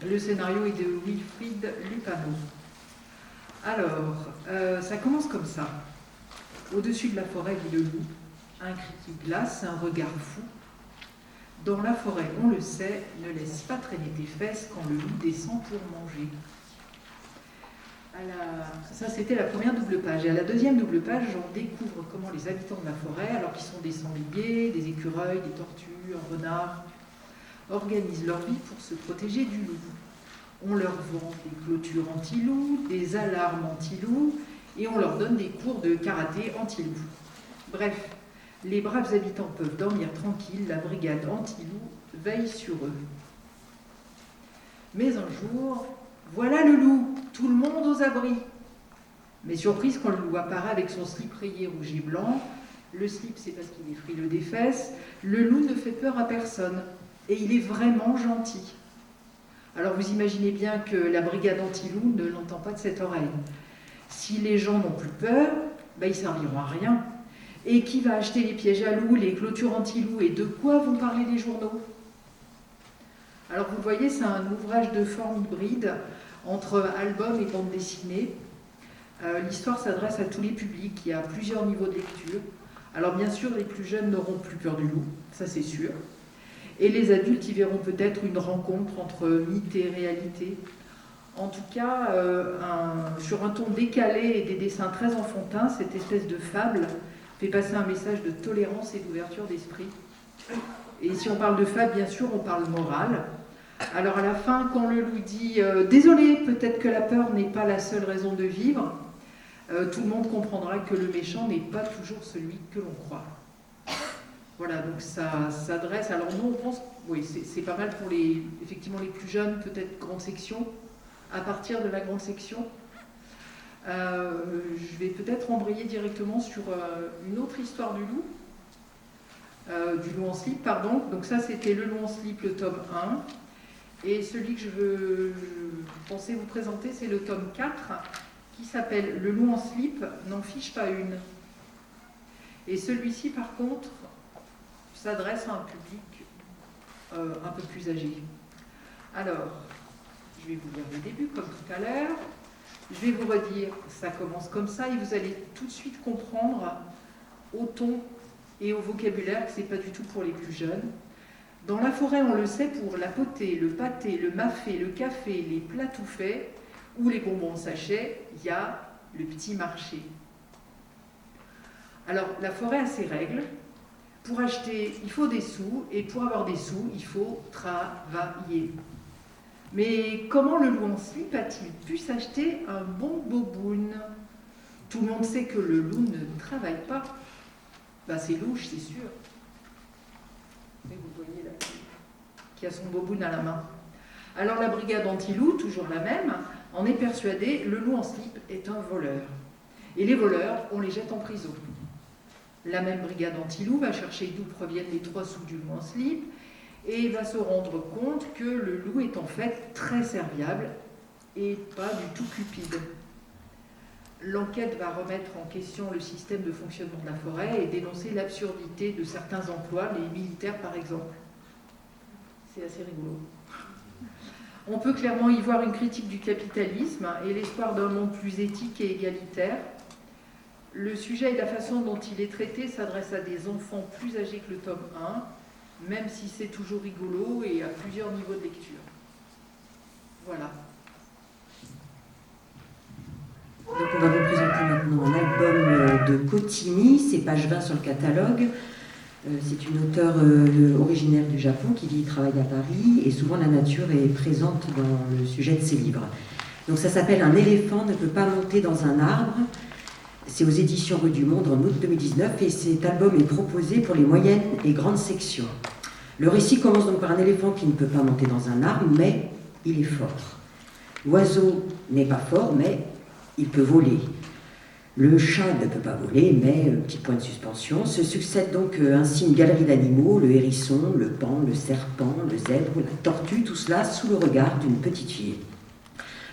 Le scénario est de Wilfried Lupano. Alors, ça commence comme ça. Au-dessus de la forêt vit le loup, un cri qui glace, un regard fou. Dans la forêt, on le sait, ne laisse pas traîner tes fesses quand le loup descend pour manger. Ça, c'était la première double page. Et à la deuxième double page, on découvre comment les habitants de la forêt, alors qu'ils sont des sangliers, des écureuils, des tortues, un renard, organisent leur vie pour se protéger du loup. On leur vend des clôtures anti-loup, des alarmes anti-loup, et on leur donne des cours de karaté anti-loup. Bref, les braves habitants peuvent dormir tranquilles, la brigade anti-loup veille sur eux. Mais un jour, voilà le loup, tout le monde aux abris. Mais surprise quand le loup apparaît avec son slip rayé rouge et blanc, le slip c'est parce qu'il est frileux des fesses, le loup ne fait peur à personne, et il est vraiment gentil. Alors vous imaginez bien que la brigade anti-loup ne l'entend pas de cette oreille. Si les gens n'ont plus peur, ils serviront à rien. Et qui va acheter les pièges à loup, les clôtures anti-loup, et de quoi vont parler les journaux? Alors vous voyez, c'est un ouvrage de forme hybride entre album et bande dessinée. L'histoire s'adresse à tous les publics, il y a plusieurs niveaux de lecture. Alors bien sûr, les plus jeunes n'auront plus peur du loup, ça c'est sûr. Et les adultes y verront peut-être une rencontre entre mythe et réalité. En tout cas, sur un ton décalé et des dessins très enfantins, cette espèce de fable fait passer un message de tolérance et d'ouverture d'esprit. Et si on parle de fable, bien sûr, on parle morale. Alors à la fin, quand le loup dit « Désolé, peut-être que la peur n'est pas la seule raison de vivre », tout le monde comprendra que le méchant n'est pas toujours celui que l'on croit. Voilà, donc ça s'adresse... Alors nous, on pense... Oui, c'est pas mal pour effectivement les plus jeunes, peut-être grande section. À partir de la grande section, je vais peut-être embrayer directement sur une autre histoire du loup en slip, pardon. Donc ça, c'était Le loup en slip, le tome 1. Et celui que je pensais vous présenter, c'est le tome 4, qui s'appelle Le loup en slip n'en fiche pas une. Et celui-ci, par contre, s'adresse à un public un peu plus âgé. Alors, je vais vous lire le début, comme tout à l'heure. Je vais vous redire, ça commence comme ça, et vous allez tout de suite comprendre au ton et au vocabulaire que ce n'est pas du tout pour les plus jeunes. Dans la forêt, on le sait, pour la potée, le pâté, le mafé, le café, les plats tout faits ou les bonbons en sachet, il y a le petit marché. Alors, la forêt a ses règles. Pour acheter, il faut des sous, et pour avoir des sous, il faut travailler. Mais comment le loup en slip a-t-il pu s'acheter un bon boboon? Tout le monde sait que le loup ne travaille pas. C'est louche, c'est sûr. Et vous voyez là, qui a son boboon à la main. Alors la brigade anti-loup, toujours la même, en est persuadée, le loup en slip est un voleur. Et les voleurs, on les jette en prison. La même brigade anti-loup va chercher d'où proviennent les 3 sous du loup en slip, et va se rendre compte que le loup est en fait très serviable et pas du tout cupide. L'enquête va remettre en question le système de fonctionnement de la forêt et dénoncer l'absurdité de certains emplois, les militaires par exemple. C'est assez rigolo. On peut clairement y voir une critique du capitalisme et l'espoir d'un monde plus éthique et égalitaire. Le sujet et la façon dont il est traité s'adressent à des enfants plus âgés que le tome 1, même si c'est toujours rigolo et à plusieurs niveaux de lecture. Voilà. Donc on va vous présenter maintenant un album de Kotini, c'est page 20 sur le catalogue. C'est une auteure originaire du Japon qui vit et travaille à Paris, et souvent la nature est présente dans le sujet de ses livres. Donc ça s'appelle « Un éléphant ne peut pas monter dans un arbre ». C'est aux éditions Rue du Monde en août 2019, et cet album est proposé pour les moyennes et grandes sections. Le récit commence donc par un éléphant qui ne peut pas monter dans un arbre, mais il est fort. L'oiseau n'est pas fort, mais il peut voler. Le chat ne peut pas voler, mais petit point de suspension. Se succède donc ainsi une galerie d'animaux, le hérisson, le paon, le serpent, le zèbre, la tortue, tout cela sous le regard d'une petite fille.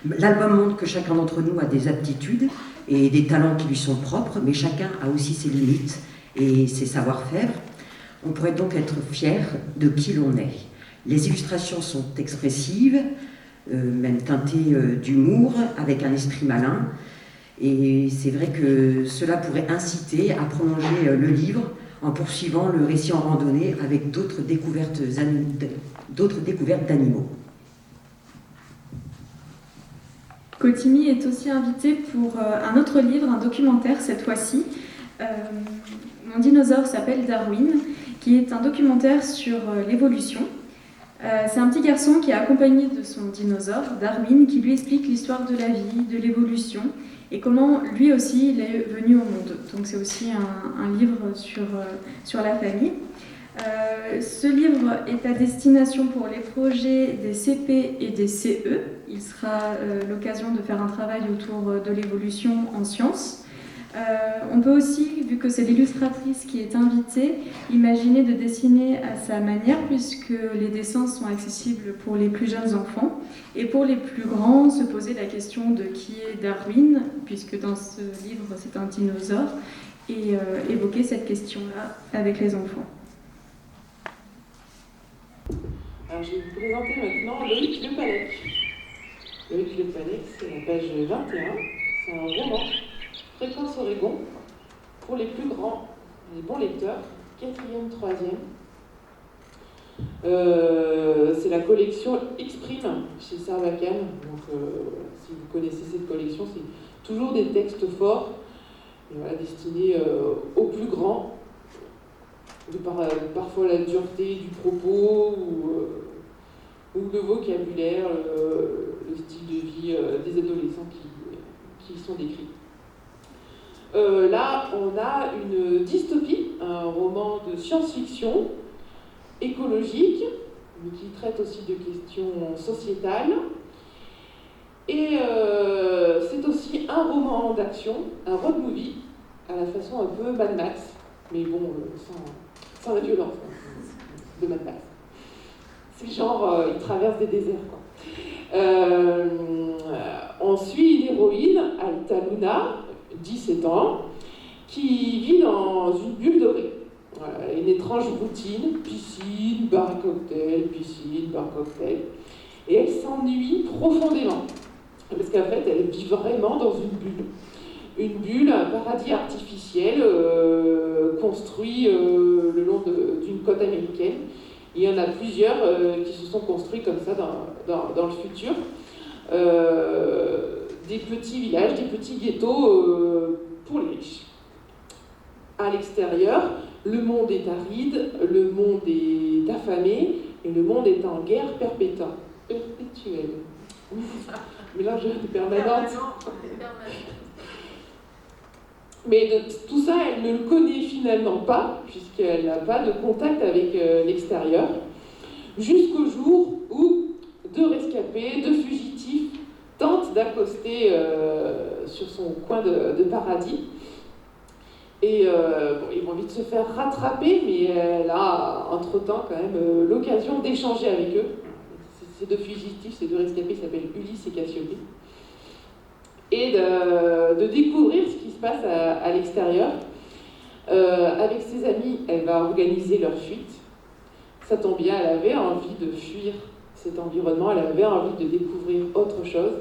L'album montre que chacun d'entre nous a des aptitudes et des talents qui lui sont propres, mais chacun a aussi ses limites et ses savoir-faire. On pourrait donc être fier de qui l'on est. Les illustrations sont expressives, même teintées d'humour, avec un esprit malin. Et c'est vrai que cela pourrait inciter à prolonger le livre en poursuivant le récit en randonnée avec d'autres découvertes d'animaux. Kotimi est aussi invité pour un autre livre, un documentaire cette fois-ci. Mon dinosaure s'appelle Darwin, qui est un documentaire sur l'évolution. C'est un petit garçon qui est accompagné de son dinosaure, Darwin, qui lui explique l'histoire de la vie, de l'évolution, et comment lui aussi il est venu au monde. Donc c'est aussi un livre sur la famille. Ce livre est à destination pour les projets des CP et des CE. Il sera l'occasion de faire un travail autour de l'évolution en sciences. On peut aussi, vu que c'est l'illustratrice qui est invitée, imaginer de dessiner à sa manière, puisque les dessins sont accessibles pour les plus jeunes enfants. Et pour les plus grands, se poser la question de qui est Darwin, puisque dans ce livre c'est un dinosaure, et évoquer cette question-là avec les enfants. Alors, je vais vous présenter maintenant Loïc Le Pallec. Loïc Le Pallec, c'est la page 21. C'est un roman, Fréquence Oregon, pour les plus grands, les bons lecteurs, 4e, 3e. C'est la collection Exprime chez Sarbacane. Donc, si vous connaissez cette collection, c'est toujours des textes forts, voilà, destinés aux plus grands. Parfois la dureté du propos ou le vocabulaire, le style de vie des adolescents qui y sont décrits. Là, on a une dystopie, un roman de science-fiction écologique, mais qui traite aussi de questions sociétales. Et c'est aussi un roman d'action, un road movie, à la façon un peu Mad Max, mais bon, sans la violence de Mad Max. C'est genre, il traverse des déserts, quoi. On suit une héroïne, Alta Luna, 17 ans, qui vit dans une bulle dorée. Voilà, une étrange routine, piscine, bar à cocktail, piscine, bar à cocktail. Et elle s'ennuie profondément, parce qu'en fait, elle vit vraiment dans une bulle. Une bulle, un paradis artificiel construit le long d'une côte américaine. Il y en a plusieurs qui se sont construits comme ça dans le futur. Des petits villages, des petits ghettos pour les riches. À l'extérieur, le monde est aride, le monde est affamé et le monde est en guerre perpétuelle. Mélange permanente. Mais de tout ça, elle ne le connaît finalement pas, puisqu'elle n'a pas de contact avec l'extérieur, jusqu'au jour où deux rescapés, deux fugitifs, tentent d'accoster sur son coin de paradis. Et ils vont vite se faire rattraper, mais elle a entre-temps quand même l'occasion d'échanger avec eux. Ces deux fugitifs, ces deux rescapés s'appellent Ulysse et Cassiopée. Et de découvrir ce qui se passe à l'extérieur. Avec ses amis, elle va organiser leur fuite. Ça tombe bien, elle avait envie de fuir cet environnement, elle avait envie de découvrir autre chose.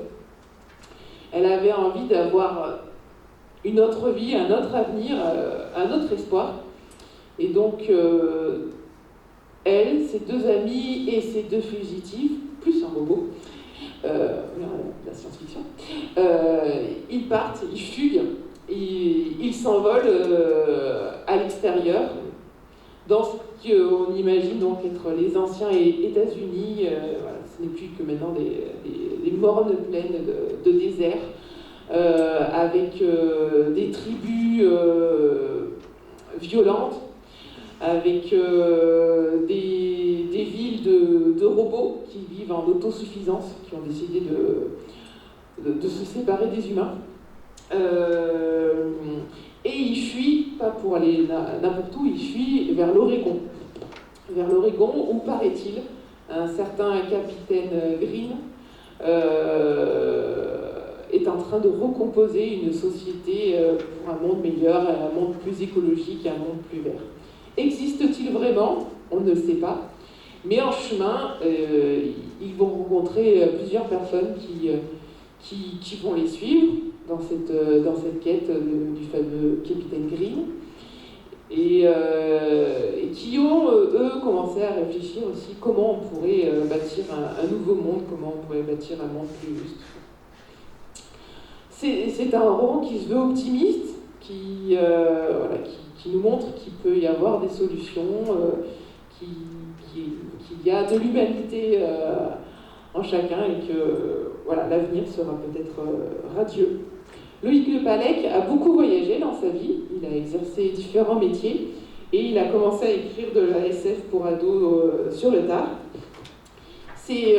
Elle avait envie d'avoir une autre vie, un autre avenir, un autre espoir. Et donc, elle, ses deux amis et ses deux fugitifs, plus un robot, la science-fiction, ils partent, ils fuguent, ils s'envolent à l'extérieur, dans ce qu'on imagine donc être les anciens États-Unis. Voilà, ce n'est plus que maintenant des mornes plaines de désert, avec des tribus violentes, avec des villes de robots qui vivent en autosuffisance, qui ont décidé de se séparer des humains. Et ils fuient, pas pour aller n'importe où, ils fuient vers l'Oregon. Vers l'Oregon, où, paraît-il, un certain capitaine Green est en train de recomposer une société pour un monde meilleur, un monde plus écologique, un monde plus vert. Existe-t-il vraiment? On ne le sait pas. Mais en chemin, ils vont rencontrer plusieurs personnes qui vont les suivre dans cette quête du fameux capitaine Green, et qui ont, eux, commencé à réfléchir aussi comment on pourrait bâtir un nouveau monde, comment on pourrait bâtir un monde plus juste. C'est un roman qui se veut optimiste, qui nous montre qu'il peut y avoir des solutions, qu'il y a de l'humanité en chacun et que voilà, l'avenir sera peut-être radieux. Loïc Le Pallec a beaucoup voyagé dans sa vie, il a exercé différents métiers et il a commencé à écrire de la SF pour ados sur le tard. C'est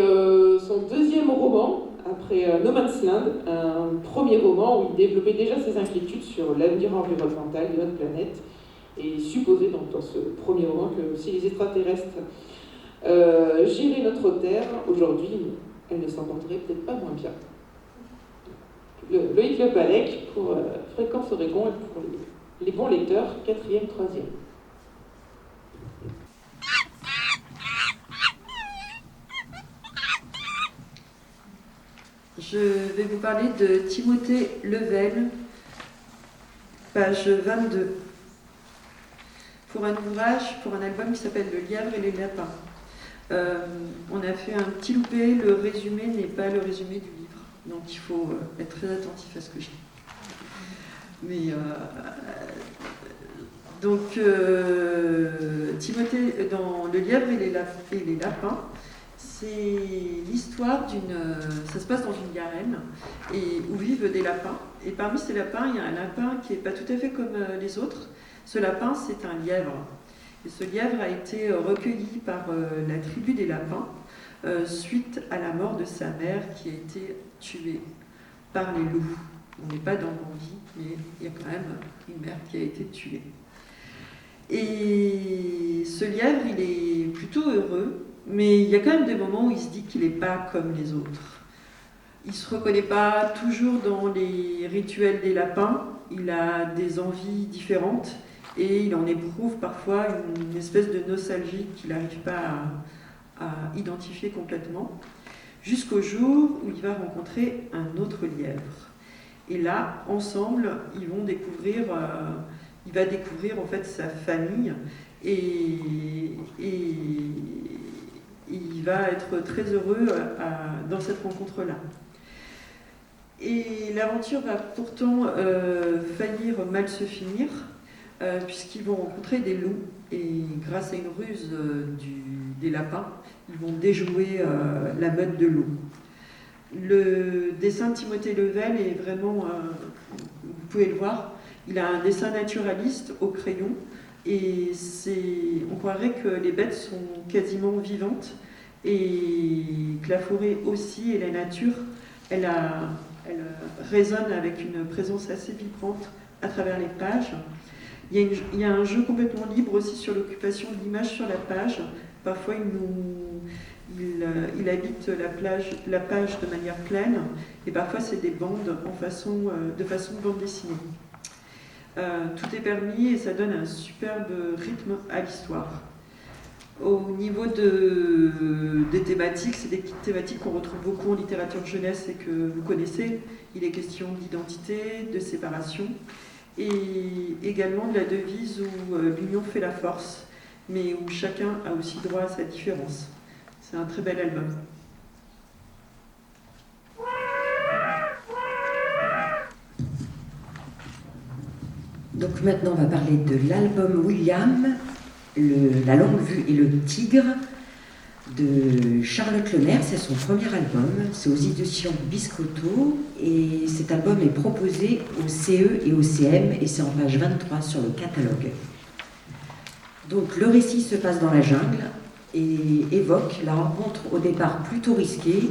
son deuxième roman, après No Man's Land, un premier roman où il développait déjà ses inquiétudes sur l'avenir environnemental de notre planète et supposait donc dans ce premier roman que si les extraterrestres géraient notre Terre, aujourd'hui, elle ne s'en porterait peut-être pas moins bien. Loïc Le Pallec pour Fréquence Oregon et pour les bons lecteurs, 4e, 3e. Je vais vous parler de Timothée Level, page 22, pour un ouvrage, pour un album qui s'appelle Le Lièvre et les Lapins. On a fait un petit loupé, le résumé n'est pas le résumé du livre, donc il faut être très attentif à ce que je dis. Mais Timothée, dans Le Lièvre et les Lapins, c'est l'histoire ça se passe dans une garenne où vivent des lapins. Et parmi ces lapins, il y a un lapin qui n'est pas tout à fait comme les autres. Ce lapin, c'est un lièvre. Et ce lièvre a été recueilli par la tribu des lapins suite à la mort de sa mère qui a été tuée par les loups. On n'est pas dans l'envie, mais il y a quand même une mère qui a été tuée. Et ce lièvre, il est plutôt heureux. Mais il y a quand même des moments où il se dit qu'il n'est pas comme les autres. Il ne se reconnaît pas toujours dans les rituels des lapins, il a des envies différentes et il en éprouve parfois une espèce de nostalgie qu'il n'arrive pas à identifier complètement, jusqu'au jour où il va rencontrer un autre lièvre. Et là, ensemble, il va découvrir en fait sa famille et il va être très heureux dans cette rencontre-là. Et l'aventure va pourtant faillir mal se finir, puisqu'ils vont rencontrer des loups, et grâce à une ruse des lapins, ils vont déjouer la meute de loups. Le dessin de Timothée Level est vraiment, vous pouvez le voir, il a un dessin naturaliste au crayon, et on croirait que les bêtes sont quasiment vivantes et que la forêt aussi et la nature, elle résonne avec une présence assez vibrante à travers les pages. Il y a un jeu complètement libre aussi sur l'occupation de l'image sur la page. Parfois, il habite la page de manière pleine et parfois c'est des bandes de façon bande dessinée. Tout est permis et ça donne un superbe rythme à l'histoire. Au niveau des thématiques, c'est des thématiques qu'on retrouve beaucoup en littérature jeunesse et que vous connaissez. Il est question d'identité, de séparation et également de la devise où l'union fait la force, mais où chacun a aussi droit à sa différence. C'est un très bel album. Donc maintenant, on va parler de l'album William, La longue vue et le tigre, de Charlotte Lemaire. C'est son premier album, c'est aux éditions Biscotto, et cet album est proposé au CE et au CM, et c'est en page 23 sur le catalogue. Donc le récit se passe dans la jungle, et évoque la rencontre au départ plutôt risquée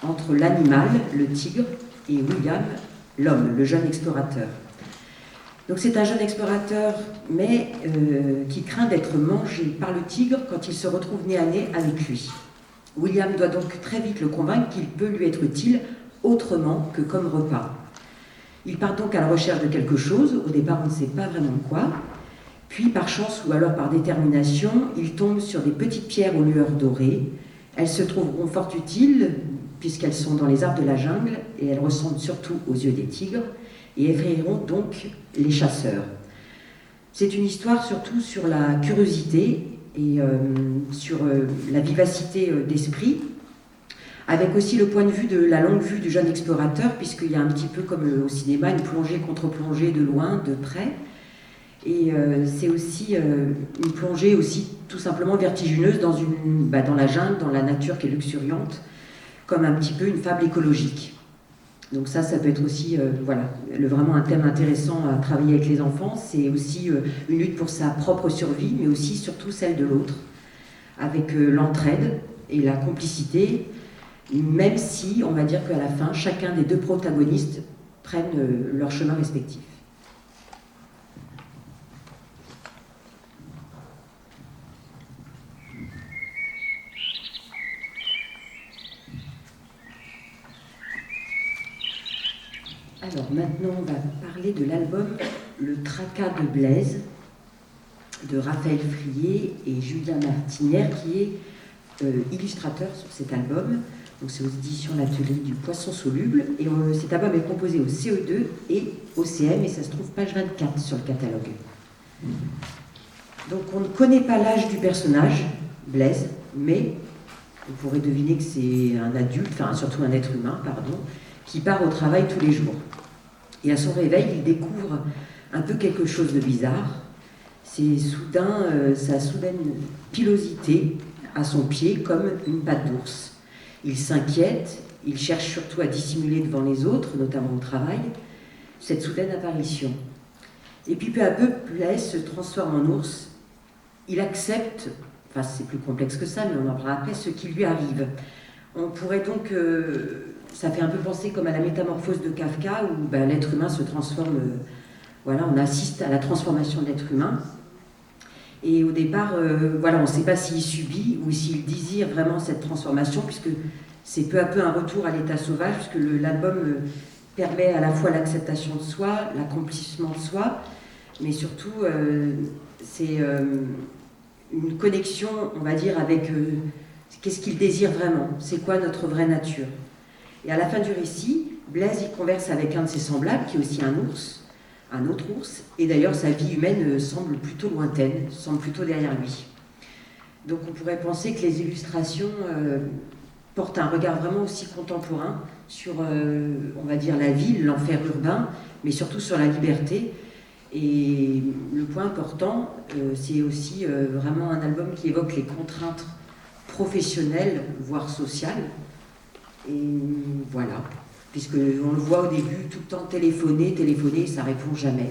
entre l'animal, le tigre, et William, l'homme, le jeune explorateur. Donc c'est un jeune explorateur, mais qui craint d'être mangé par le tigre quand il se retrouve nez à nez avec lui. William doit donc très vite le convaincre qu'il peut lui être utile autrement que comme repas. Il part donc à la recherche de quelque chose, au départ on ne sait pas vraiment quoi, puis par chance ou alors par détermination, il tombe sur des petites pierres aux lueurs dorées. Elles se trouveront fort utiles, puisqu'elles sont dans les arbres de la jungle, et elles ressemblent surtout aux yeux des tigres, et effrayeront donc les chasseurs. C'est une histoire surtout sur la curiosité et sur la vivacité d'esprit, avec aussi le point de vue de la longue vue du jeune explorateur, puisqu'il y a un petit peu comme au cinéma, une plongée contre plongée de loin, de près. Et c'est aussi une plongée aussi tout simplement vertigineuse dans la jungle, dans la nature qui est luxuriante, comme un petit peu une fable écologique. Donc ça peut être aussi vraiment un thème intéressant à travailler avec les enfants. C'est aussi une lutte pour sa propre survie, mais aussi surtout celle de l'autre, avec l'entraide et la complicité, même si on va dire qu'à la fin, chacun des deux protagonistes prennent leur chemin respectif. Alors maintenant, on va parler de l'album Le Tracas de Blaise, de Raphaël Frier et Julien Martinière, qui est illustrateur sur cet album. Donc c'est aux éditions L'Atelier du Poisson Soluble. Et cet album est composé au CE2 et au CM, et ça se trouve page 24 sur le catalogue. Donc on ne connaît pas l'âge du personnage, Blaise, mais on pourrait deviner que c'est un adulte, enfin surtout un être humain, pardon, qui part au travail tous les jours. Et à son réveil, il découvre un peu quelque chose de bizarre. C'est sa soudaine pilosité à son pied comme une patte d'ours. Il s'inquiète, il cherche surtout à dissimuler devant les autres, notamment au travail, cette soudaine apparition. Et puis peu à peu, Blaise se transforme en ours. Il accepte, enfin c'est plus complexe que ça, mais on en parlera après, ce qui lui arrive. On pourrait donc... ça fait un peu penser comme à la métamorphose de Kafka, où l'être humain se transforme, on assiste à la transformation de l'être humain. Et au départ, on ne sait pas s'il subit ou s'il désire vraiment cette transformation, puisque c'est peu à peu un retour à l'état sauvage, puisque l'album permet à la fois l'acceptation de soi, l'accomplissement de soi, mais surtout, c'est une connexion, on va dire, avec qu'est-ce qu'il désire vraiment, c'est quoi notre vraie nature. Et à la fin du récit, Blaise y converse avec un de ses semblables, qui est aussi un autre ours, et d'ailleurs sa vie humaine semble plutôt lointaine, semble plutôt derrière lui. Donc on pourrait penser que les illustrations portent un regard vraiment aussi contemporain sur, on va dire, la ville, l'enfer urbain, mais surtout sur la liberté. Et le point important, c'est aussi vraiment un album qui évoque les contraintes professionnelles, voire sociales. Et voilà, puisqu'on le voit au début, tout le temps téléphoner, ça répond jamais.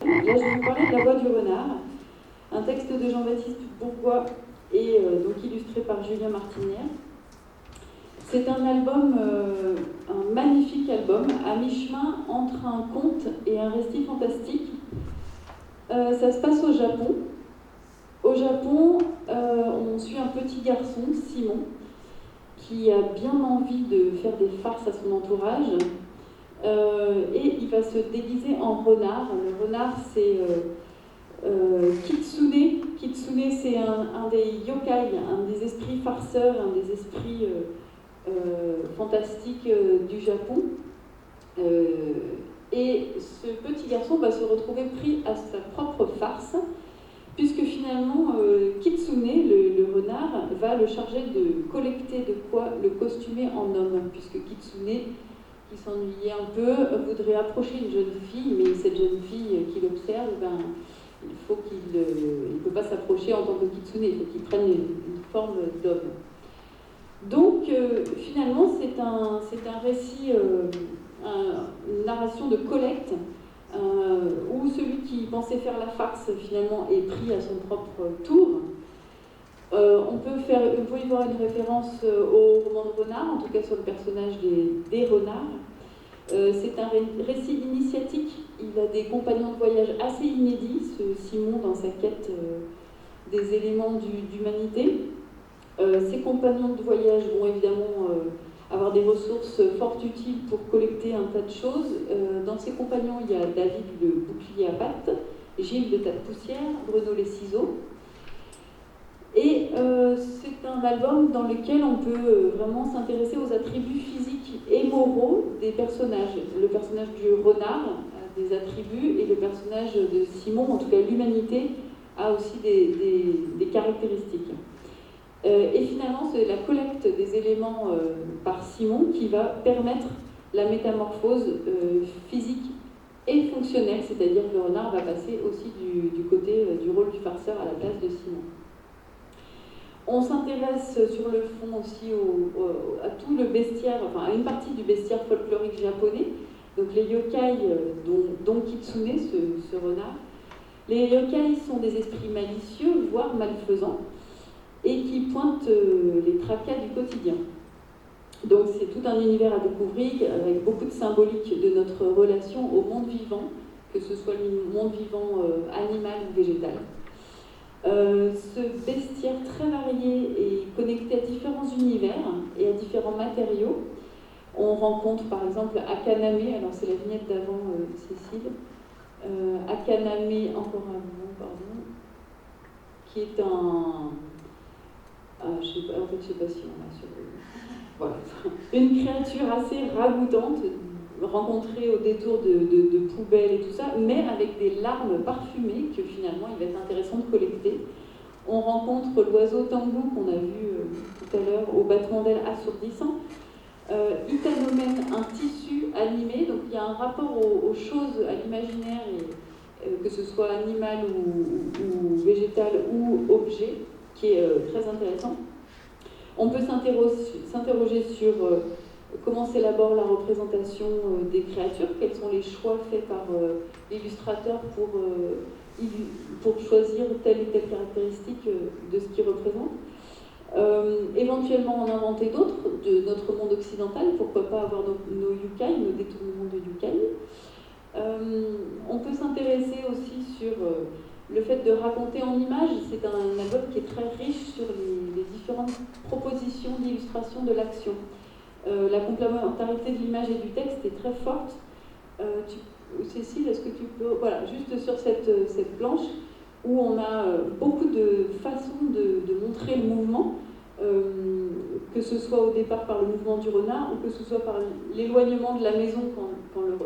Là, je vais vous parler de La Voix du renard, un texte de Jean-Baptiste Bourgois et donc illustré par Julien Martinière. C'est un album, un magnifique album, à mi-chemin entre un conte et un récit fantastique. Ça se passe au Japon. Au Japon, on suit un petit garçon, Simon, qui a bien envie de faire des farces à son entourage, et il va se déguiser en renard. Le renard, c'est Kitsune. Kitsune, c'est un des yokai, un des esprits farceurs, un des esprits fantastiques du Japon. Et ce petit garçon va se retrouver pris à sa propre farce, puisque finalement, Kitsune, le renard, va le charger de collecter de quoi le costumer en homme, puisque Kitsune, qui s'ennuyait un peu, voudrait approcher une jeune fille, mais cette jeune fille qui l'observe, il ne peut pas s'approcher en tant que Kitsune, il faut qu'il prenne une forme d'homme. Donc, finalement, c'est un récit, une narration de collecte, où celui qui pensait faire la farce finalement est pris à son propre tour. On peut y voir une référence au roman de renard, en tout cas sur le personnage des renards. C'est un récit initiatique, il a des compagnons de voyage assez inédits, ce Simon, dans sa quête des éléments d'humanité. Ces compagnons de voyage vont évidemment avoir des ressources fort utiles pour collecter un tas de choses. Dans ses compagnons, il y a David, le bouclier à pattes, Gilles, le tas de poussière, Bruno, les ciseaux. Et c'est un album dans lequel on peut vraiment s'intéresser aux attributs physiques et moraux des personnages. Le personnage du renard a des attributs, et le personnage de Simon, en tout cas l'humanité, a aussi des caractéristiques. Et finalement, c'est la collecte des éléments par Simon qui va permettre la métamorphose physique et fonctionnelle, c'est-à-dire que le renard va passer aussi du côté du rôle du farceur à la place de Simon. On s'intéresse sur le fond aussi à tout le bestiaire, enfin à une partie du bestiaire folklorique japonais, donc les yokai dont Kitsune, ce renard. Les yokai sont des esprits malicieux, voire malfaisants, et qui pointent les tracas du quotidien. Donc c'est tout un univers à découvrir avec beaucoup de symbolique de notre relation au monde vivant, que ce soit le monde vivant animal ou végétal. Ce bestiaire très varié est connecté à différents univers et à différents matériaux. On rencontre par exemple Akaname, alors c'est la vignette d'avant Cécile, Akaname, encore un moment, pardon, qui est un... je sais pas, en fait, je ne sais pas si on a sur le... Voilà. Une créature assez ragoûtante, rencontrée au détour de poubelles et tout ça, mais avec des larmes parfumées que finalement il va être intéressant de collecter. On rencontre l'oiseau tango qu'on a vu tout à l'heure au battement d'ailes assourdissant. Itanomène, un tissu animé, donc il y a un rapport aux choses, à l'imaginaire, que ce soit animal ou végétal ou objet, qui est très intéressant. On peut s'interroger sur comment s'élabore la représentation des créatures, quels sont les choix faits par l'illustrateur pour choisir telle ou telle caractéristique de ce qu'il représente. Éventuellement en inventer d'autres de notre monde occidental, pourquoi pas avoir nos yukai, nos détournements de yukai. On peut s'intéresser aussi sur le fait de raconter en images. C'est un album qui est très riche sur les différentes propositions d'illustration de l'action. La complémentarité de l'image et du texte est très forte. Cécile, est-ce que tu peux... Voilà, juste sur cette planche, où on a beaucoup de façons de montrer le mouvement, que ce soit au départ par le mouvement du renard, ou que ce soit par l'éloignement de la maison, quand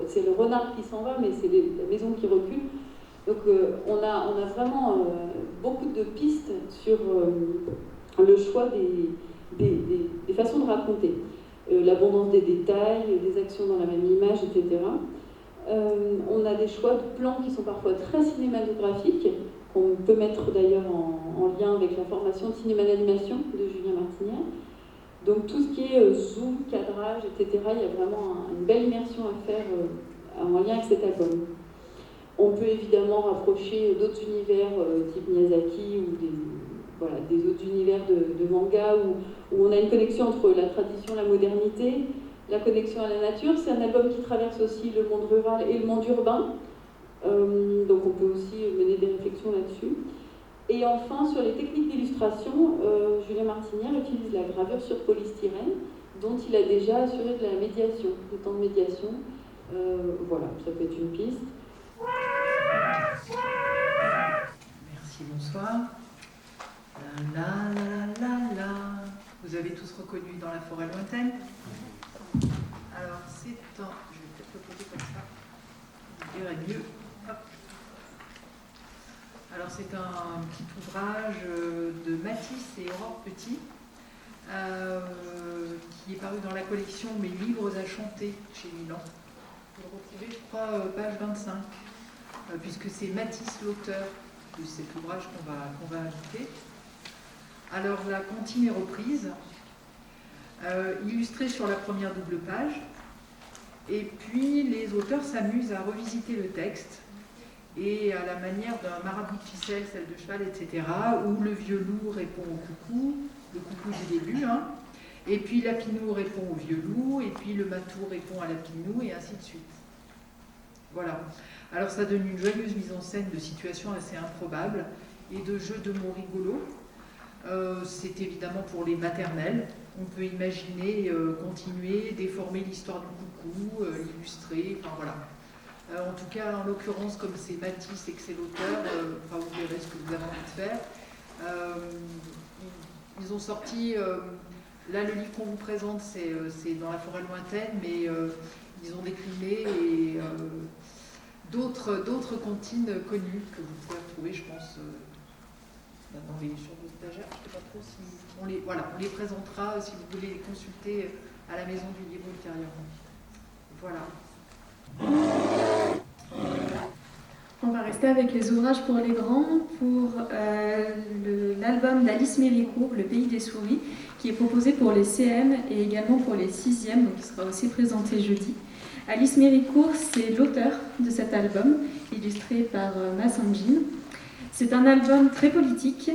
c'est le renard qui s'en va, mais c'est la maison qui recule. Donc on a vraiment beaucoup de pistes sur le choix des façons de raconter. L'abondance des détails, des actions dans la même image, etc. On a des choix de plans qui sont parfois très cinématographiques, qu'on peut mettre d'ailleurs en lien avec la formation de cinéma d'animation de Julien Martinière. Donc tout ce qui est zoom, cadrage, etc., il y a vraiment une belle immersion à faire en lien avec cet album. On peut évidemment rapprocher d'autres univers type Miyazaki ou des autres univers de manga où on a une connexion entre la tradition et la modernité, la connexion à la nature. C'est un album qui traverse aussi le monde rural et le monde urbain. Donc on peut aussi mener des réflexions là-dessus. Et enfin, sur les techniques d'illustration, Julien Martinière utilise la gravure sur polystyrène, dont il a déjà assuré de la médiation, du temps de médiation. Voilà, ça peut être une piste. Merci, bonsoir. La la la la la. Vous avez tous reconnu Dans la forêt lointaine. Alors c'est un... Je vais peut-être le poser comme ça. Vous verrez mieux. Hop. Alors c'est un petit ouvrage de Matisse et Aurore Petit, qui est paru dans la collection Mes livres à chanter chez Milan. Vous le retrouvez, je crois, page 25, puisque c'est Matisse l'auteur de cet ouvrage qu'on va inviter. Alors la comptine est reprise, illustrée sur la première double page, et puis les auteurs s'amusent à revisiter le texte, et à la manière d'un marabout de ficelle, celle de cheval, etc., où le vieux loup répond au coucou, le coucou du début, hein, et puis Lapinou répond au vieux loup, et puis le matou répond à Lapinou, et ainsi de suite. Voilà. Alors ça donne une joyeuse mise en scène de situations assez improbables et de jeux de mots rigolos. C'est évidemment pour les maternelles. On peut imaginer continuer, déformer l'histoire du coucou, l'illustrer, enfin voilà. En tout cas, en l'occurrence, comme c'est Matisse et que c'est l'auteur, vous verrez ce que vous avez envie de faire. Ils ont sorti, là le livre qu'on vous présente, c'est Dans la forêt lointaine, mais ils ont décliné et d'autres comptines connues que vous pouvez retrouver, je pense, sur vos étagères. Je ne sais pas trop si on les présentera si vous voulez les consulter à la Maison du Livre ultérieurement. Voilà. On va rester avec les ouvrages pour les grands pour l'album d'Alice Méricourt, Le Pays des souris, qui est proposé pour les CM et également pour les 6e, donc qui sera aussi présenté jeudi. Alice Méricourt, c'est l'auteur de cet album, illustré par Massanjin. C'est un album très politique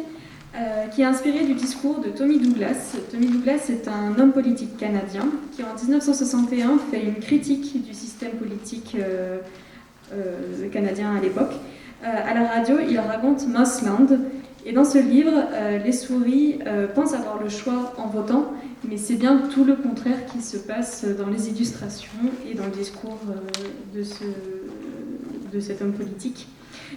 qui est inspiré du discours de Tommy Douglas. Tommy Douglas est un homme politique canadien qui, en 1961, fait une critique du système politique canadien à l'époque. À la radio, il raconte Mossland. Et dans ce livre, les souris pensent avoir le choix en votant, mais c'est bien tout le contraire qui se passe dans les illustrations et dans le discours de cet homme politique.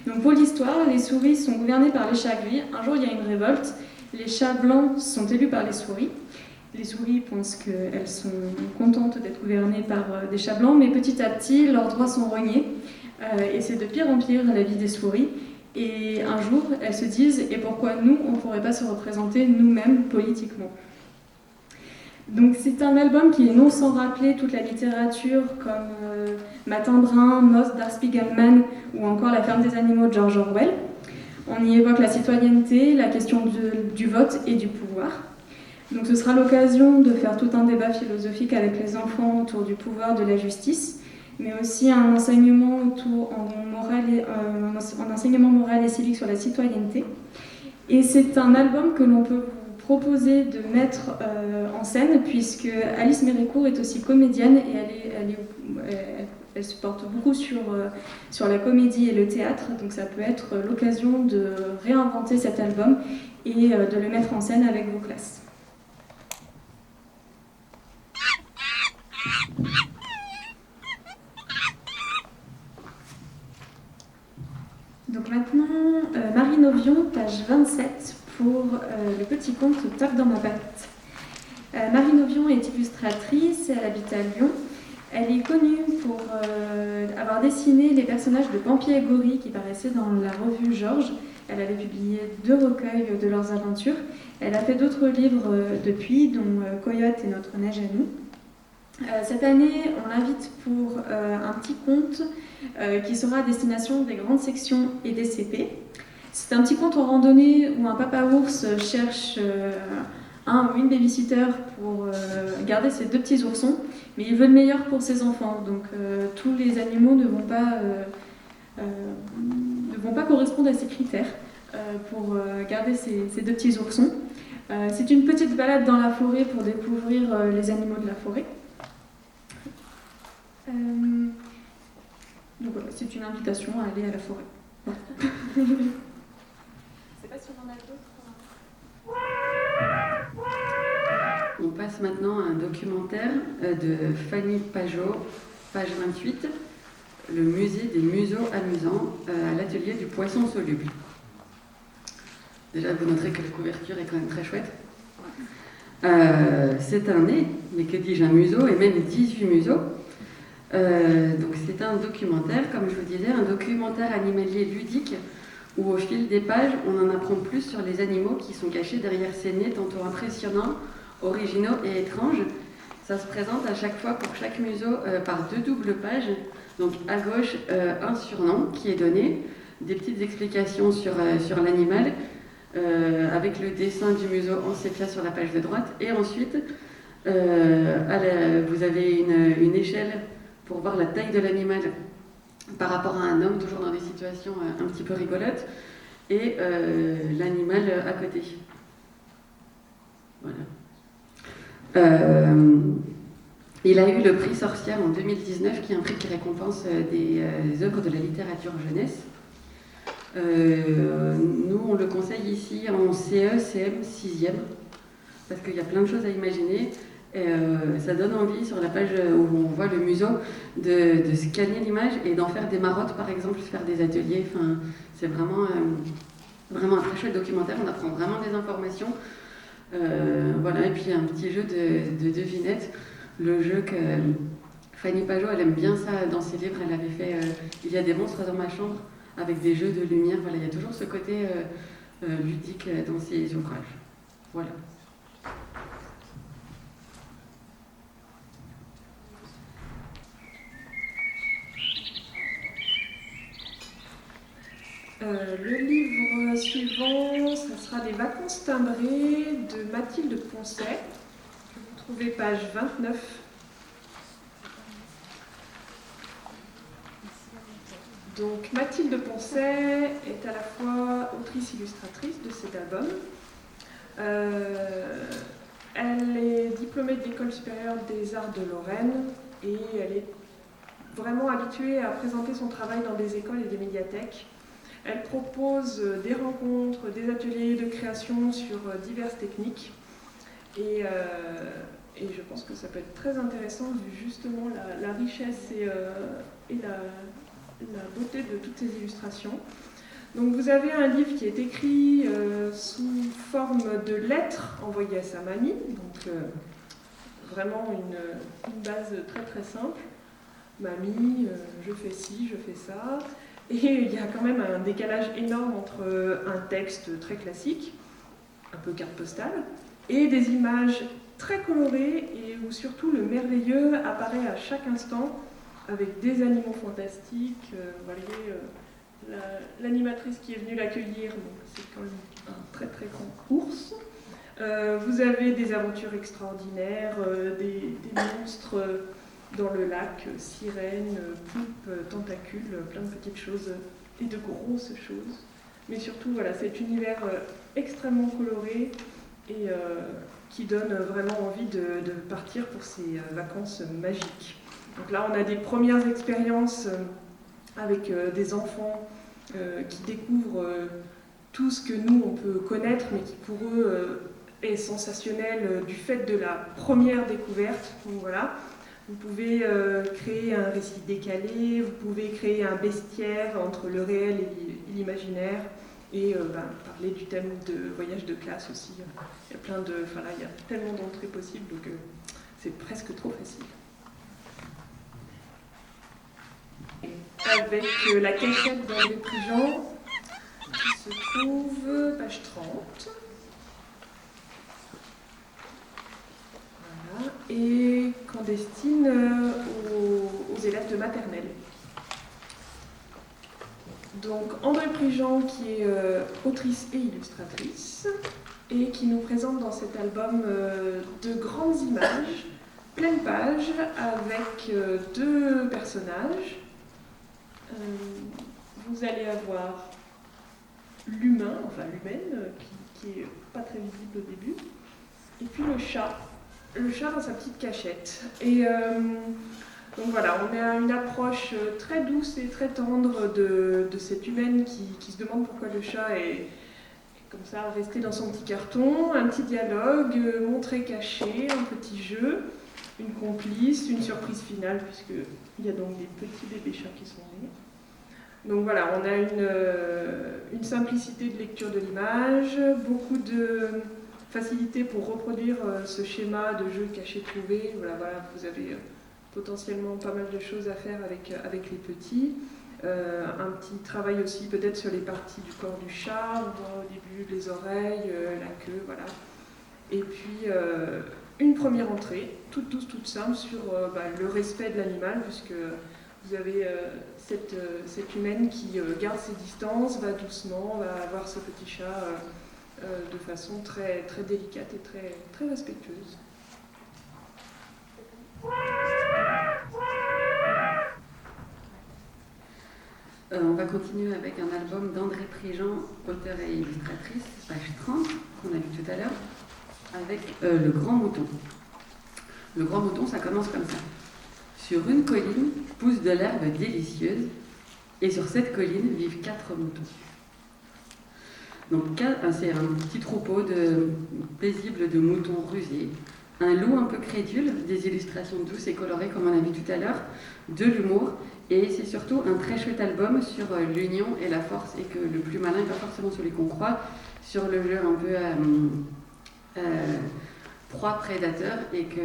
Donc pour l'histoire, les souris sont gouvernées par les chats gris. Un jour, il y a une révolte. Les chats blancs sont élus par les souris. Les souris pensent qu'elles sont contentes d'être gouvernées par des chats blancs, mais petit à petit, leurs droits sont rognés. Et c'est de pire en pire la vie des souris. Et un jour, elles se disent « Et pourquoi nous, on ne pourrait pas se représenter nous-mêmes politiquement ?» Donc c'est un album qui est non sans rappeler toute la littérature comme Matin brun, Moss d'Art Spiegelman ou encore La ferme des animaux de George Orwell. On y évoque la citoyenneté, la question du vote et du pouvoir. Donc ce sera l'occasion de faire tout un débat philosophique avec les enfants autour du pouvoir, de la justice, mais aussi un enseignement enseignement moral et civique sur la citoyenneté. Et c'est un album que l'on peut vous proposer de mettre en scène, puisque Alice Méricourt est aussi comédienne et elle se porte beaucoup sur la comédie et le théâtre, donc ça peut être l'occasion de réinventer cet album et de le mettre en scène avec vos classes. Donc maintenant, Marie Novion, page 27, pour le petit conte Tape dans ma patte. Marie Novion est illustratrice, elle habite à Lyon. Elle est connue pour avoir dessiné les personnages de Pampi et Gori qui paraissaient dans la revue Georges. Elle avait publié 2 recueils de leurs aventures. Elle a fait d'autres livres depuis, dont Coyote et Notre neige à nous. Cette année, on l'invite pour un petit conte qui sera à destination des grandes sections et des CP. C'est un petit conte en randonnée où un papa ours cherche un ou une babysitter pour garder ses 2 petits oursons, mais il veut le meilleur pour ses enfants. Donc tous les animaux ne vont pas correspondre à ces critères pour garder ces 2 petits oursons. C'est une petite balade dans la forêt pour découvrir les animaux de la forêt. Donc voilà, c'est une invitation à aller à la forêt. Voilà. Je ne sais pas si on en a d'autres. On passe maintenant à un documentaire de Fanny Pajot, page 28, le musée des museaux amusants à l'atelier du poisson soluble. Déjà, vous noterez que la couverture est quand même très chouette. C'est un nez, mais que dis-je, un museau, et même 18 museaux. Donc c'est un documentaire, comme je vous disais, un documentaire animalier ludique où au fil des pages, on en apprend plus sur les animaux qui sont cachés derrière ces nez tantôt impressionnants, originaux et étranges. Ça se présente à chaque fois pour chaque museau par 2 doubles pages. Donc à gauche, un surnom qui est donné, des petites explications sur l'animal, avec le dessin du museau en sépia sur la page de droite. Et ensuite, vous avez une échelle pour voir la taille de l'animal par rapport à un homme, toujours dans des situations un petit peu rigolotes, et l'animal à côté. Voilà. Il a eu le prix Sorcière en 2019, qui est un prix qui récompense des œuvres de la littérature jeunesse. Nous, on le conseille ici en CE, CM, 6e, parce qu'il y a plein de choses à imaginer. Et ça donne envie, sur la page où on voit le museau, de scanner l'image et d'en faire des marottes, par exemple, faire des ateliers. Enfin, c'est vraiment un très chouette documentaire, on apprend vraiment des informations. Voilà, et puis un petit jeu de devinettes. Le jeu que Fanny Pajot, elle aime bien ça dans ses livres. Elle avait fait Il y a des monstres dans ma chambre, avec des jeux de lumière. Voilà, il y a toujours ce côté ludique dans ses ouvrages. Voilà. Le livre suivant, ça sera Les vacances timbrées de Mathilde Poncet. Vous trouvez page 29. Donc Mathilde Poncet est à la fois autrice-illustratrice de cet album. Elle est diplômée de l'École supérieure des arts de Lorraine et elle est vraiment habituée à présenter son travail dans des écoles et des médiathèques. Elle propose des rencontres, des ateliers de création sur diverses techniques et je pense que ça peut être très intéressant vu justement la richesse et la beauté de toutes ces illustrations. Donc vous avez un livre qui est écrit sous forme de lettres envoyées à sa mamie, donc vraiment une base très très simple. Mamie, je fais ci, je fais ça. Et il y a quand même un décalage énorme entre un texte très classique, un peu carte postale, et des images très colorées et où surtout le merveilleux apparaît à chaque instant avec des animaux fantastiques. Vous voyez l'animatrice qui est venue l'accueillir, donc c'est quand même un très très grand ours. Vous avez des aventures extraordinaires, des monstres dans le lac, sirènes, poulpes, tentacules, plein de petites choses et de grosses choses. Mais surtout, voilà, cet univers extrêmement coloré et qui donne vraiment envie de partir pour ces vacances magiques. Donc là, on a des premières expériences avec des enfants qui découvrent tout ce que nous, on peut connaître, mais qui pour eux est sensationnel du fait de la première découverte. Donc voilà. Vous pouvez créer un récit décalé, vous pouvez créer un bestiaire entre le réel et l'imaginaire, et parler du thème de voyage de classe aussi. Il y a il y a tellement d'entrées possibles, donc c'est presque trop facile. Avec la cachette d'André Prigent, qui se trouve page 30. Et qu'on destine aux élèves de maternelle. Donc André Prigent qui est autrice et illustratrice et qui nous présente dans cet album de grandes images, pleine page, avec deux personnages. Vous allez avoir l'humain, enfin l'humaine, qui est pas très visible au début, et puis le chat dans sa petite cachette. Et donc voilà, on a une approche très douce et très tendre de cette humaine qui se demande pourquoi le chat est comme ça resté dans son petit carton, un petit dialogue, montré caché, un petit jeu, une complice, une surprise finale, puisqu'il y a donc des petits bébés chats qui sont nés. Donc voilà, on a une simplicité de lecture de l'image, beaucoup de facilité pour reproduire ce schéma de jeu caché-trouvé. Voilà, vous avez potentiellement pas mal de choses à faire avec les petits. Un petit travail aussi peut-être sur les parties du corps du chat, on voit au début les oreilles, la queue, voilà. Et puis une première entrée, toute douce, toute simple, sur le respect de l'animal, puisque vous avez cette humaine qui garde ses distances, va doucement, va voir ce petit chat de façon très, très délicate et très, très respectueuse. On va continuer avec un album d'André Prigent, auteure et illustratrice, page 30, qu'on a vu tout à l'heure, avec Le Grand Mouton. Le Grand Mouton, ça commence comme ça. Sur une colline pousse de l'herbe délicieuse, et sur cette colline vivent 4 moutons. Donc c'est un petit troupeau paisible de moutons rusés, un loup un peu crédule, des illustrations douces et colorées comme on a vu tout à l'heure, de l'humour, et c'est surtout un très chouette album sur l'union et la force, et que le plus malin n'est pas forcément celui qu'on croit, sur le jeu un peu proie-prédateur, et que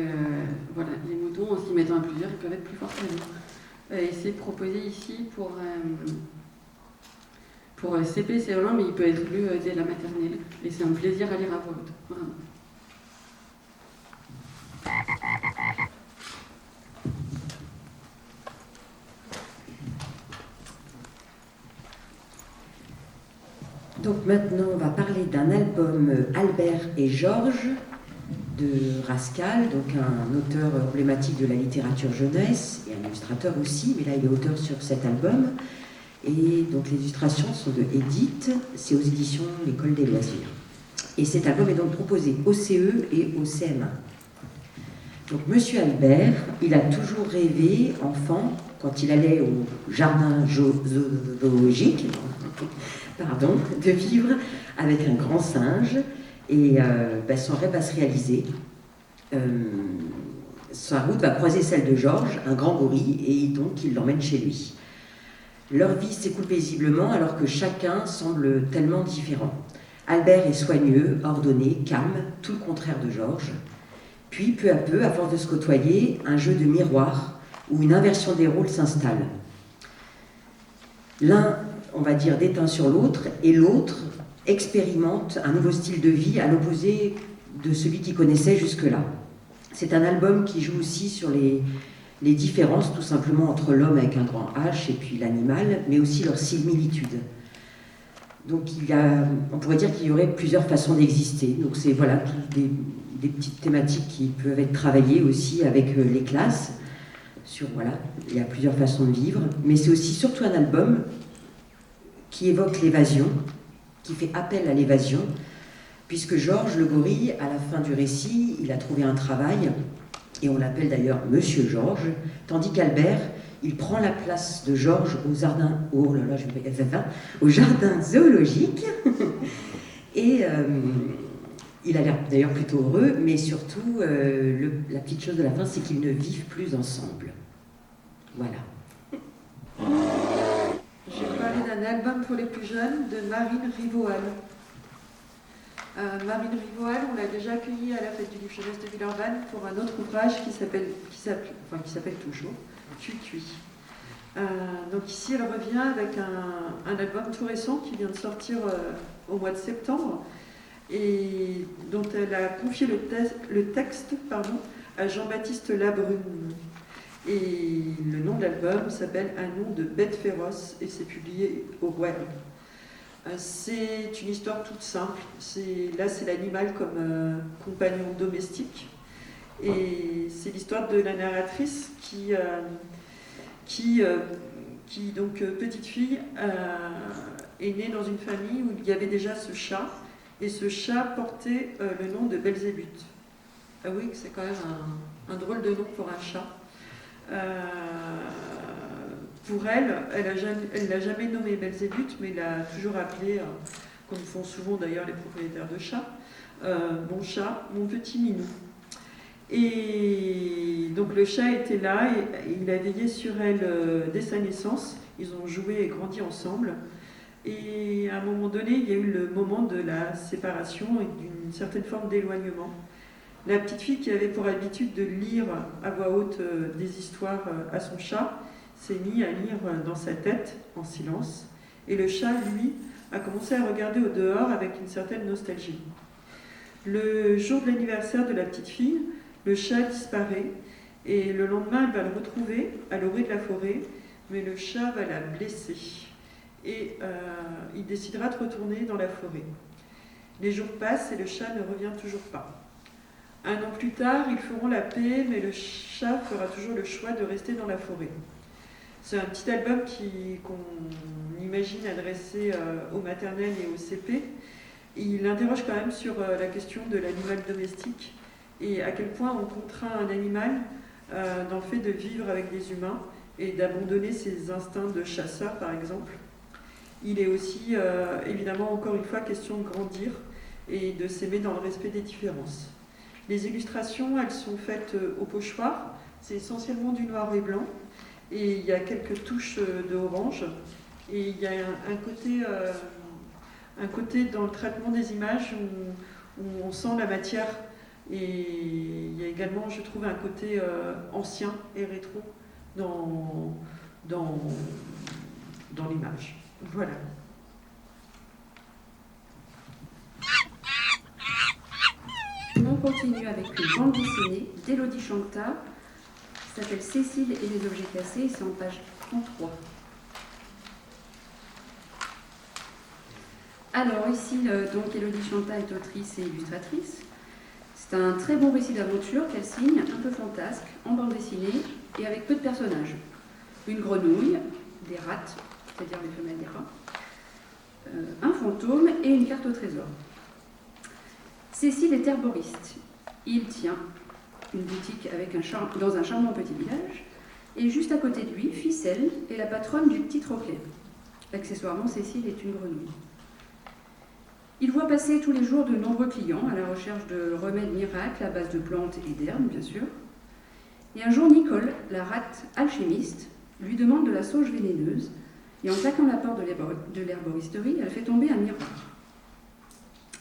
voilà, les moutons, en s'y mettant à plusieurs, ils peuvent être plus forts que nous. Et c'est proposé ici pour pour CP, CE1, mais il peut être lu dès la maternelle. Et c'est un plaisir à lire à voix haute, vraiment. Donc maintenant, on va parler d'un album Albert et Georges de Rascal, donc un auteur emblématique de la littérature jeunesse et un illustrateur aussi, mais là il est auteur sur cet album. Et donc les illustrations sont de Edith, c'est aux éditions L'École des loisirs. Et cet album est donc proposé au CE et au CM1. Donc Monsieur Albert, il a toujours rêvé, enfant, quand il allait au jardin zoologique, de vivre avec un grand singe. Et son rêve va se réaliser. Sa route va croiser celle de Georges, un grand gorille, et donc il l'emmène chez lui. Leur vie s'écoule paisiblement alors que chacun semble tellement différent. Albert est soigneux, ordonné, calme, tout le contraire de Georges. Puis, peu à peu, à force de se côtoyer, un jeu de miroir où une inversion des rôles s'installe. L'un, on va dire, déteint sur l'autre, et l'autre expérimente un nouveau style de vie à l'opposé de celui qu'il connaissait jusque-là. C'est un album qui joue aussi sur les différences, tout simplement, entre l'homme avec un grand H et puis l'animal, mais aussi leur similitude. Donc on pourrait dire qu'il y aurait plusieurs façons d'exister. Donc c'est voilà, des petites thématiques qui peuvent être travaillées aussi avec les classes. Il y a plusieurs façons de vivre, mais c'est aussi surtout un album qui évoque l'évasion, qui fait appel à l'évasion, puisque Georges le gorille, à la fin du récit, il a trouvé un travail, et on l'appelle d'ailleurs Monsieur Georges, tandis qu'Albert, il prend la place de Georges au jardin, au jardin zoologique, et il a l'air d'ailleurs plutôt heureux, mais surtout, la petite chose de la fin, c'est qu'ils ne vivent plus ensemble. Voilà. Je vais parler d'un album pour les plus jeunes de Marine Rivoal. Marine Rivoal, on l'a déjà accueillie à la fête du livre jeunesse de Villeurbanne pour un autre ouvrage qui s'appelle toujours Tui-Tui. Donc ici, elle revient avec un album tout récent qui vient de sortir au mois de septembre et dont elle a confié le texte à Jean-Baptiste Labrune. Et le nom de l'album s'appelle Un nom de bête féroce et c'est publié au web. C'est une histoire toute simple. Là, c'est l'animal comme compagnon domestique. Et c'est l'histoire de la narratrice qui donc, petite fille, est née dans une famille où il y avait déjà ce chat. Et ce chat portait le nom de Belzébuth. Ah oui, c'est quand même un drôle de nom pour un chat. Pour elle l'a jamais nommé Belzébuth, mais l'a toujours appelé, comme font souvent d'ailleurs les propriétaires de chats, mon chat, mon petit minou. Et donc le chat était là et il a veillé sur elle dès sa naissance. Ils ont joué et grandi ensemble. Et à un moment donné, il y a eu le moment de la séparation et d'une certaine forme d'éloignement. La petite fille qui avait pour habitude de lire à voix haute des histoires à son chat s'est mise à lire dans sa tête, en silence. Et le chat, lui, a commencé à regarder au dehors avec une certaine nostalgie. Le jour de l'anniversaire de la petite fille, le chat disparaît et le lendemain, elle va le retrouver à l'orée de la forêt, mais le chat va la blesser. Et il décidera de retourner dans la forêt. Les jours passent et le chat ne revient toujours pas. Un an plus tard, ils feront la paix, mais le chat fera toujours le choix de rester dans la forêt. C'est un petit album qu'on imagine adressé aux maternelles et au CP. Il interroge quand même sur la question de l'animal domestique et à quel point on contraint un animal dans le fait de vivre avec des humains et d'abandonner ses instincts de chasseur, par exemple. Il est aussi, évidemment, encore une fois, question de grandir et de s'aimer dans le respect des différences. Les illustrations, elles sont faites au pochoir. C'est essentiellement du noir et blanc. Et il y a quelques touches de orange. Et il y a un côté dans le traitement des images où on sent la matière. Et il y a également, je trouve, un côté ancien et rétro dans l'image. Voilà. continue avec une bande dessinée d'Élodie Chanta, qui s'appelle Cécile et les objets cassés, et c'est en page 33. Alors ici, donc Élodie Chanta est autrice et illustratrice. C'est un très bon récit d'aventure qu'elle signe, un peu fantasque, en bande dessinée et avec peu de personnages. Une grenouille, des rats, c'est-à-dire les femelles des rats, un fantôme et une carte au trésor. Cécile est herboriste. Il tient une boutique avec dans un charmant petit village, et juste à côté de lui, Ficelle est la patronne du petit troquet. Accessoirement, Cécile est une grenouille. Il voit passer tous les jours de nombreux clients à la recherche de remèdes miracles à base de plantes et d'herbes, bien sûr. Et un jour, Nicole, la rate alchimiste, lui demande de la sauge vénéneuse, et en claquant la porte de l'herboristerie, elle fait tomber un miroir.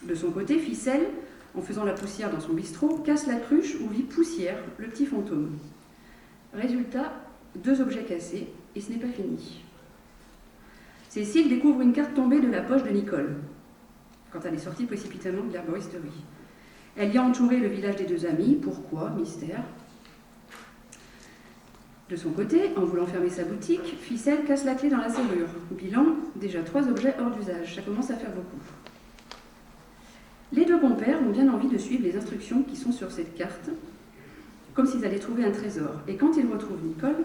De son côté, Ficelle, en faisant la poussière dans son bistrot, casse la cruche où vit Poussière, le petit fantôme. Résultat, 2 objets cassés, et ce n'est pas fini. Cécile découvre une carte tombée de la poche de Nicole, quand elle est sortie précipitamment de l'herboristerie. Elle y a entouré le village des 2 amis. Pourquoi? Mystère. De son côté, en voulant fermer sa boutique, Ficelle casse la clé dans la serrure. Bilan, déjà 3 objets hors d'usage. Ça commence à faire beaucoup. Les 2 compères ont bien envie de suivre les instructions qui sont sur cette carte, comme s'ils allaient trouver un trésor. Et quand ils retrouvent Nicole,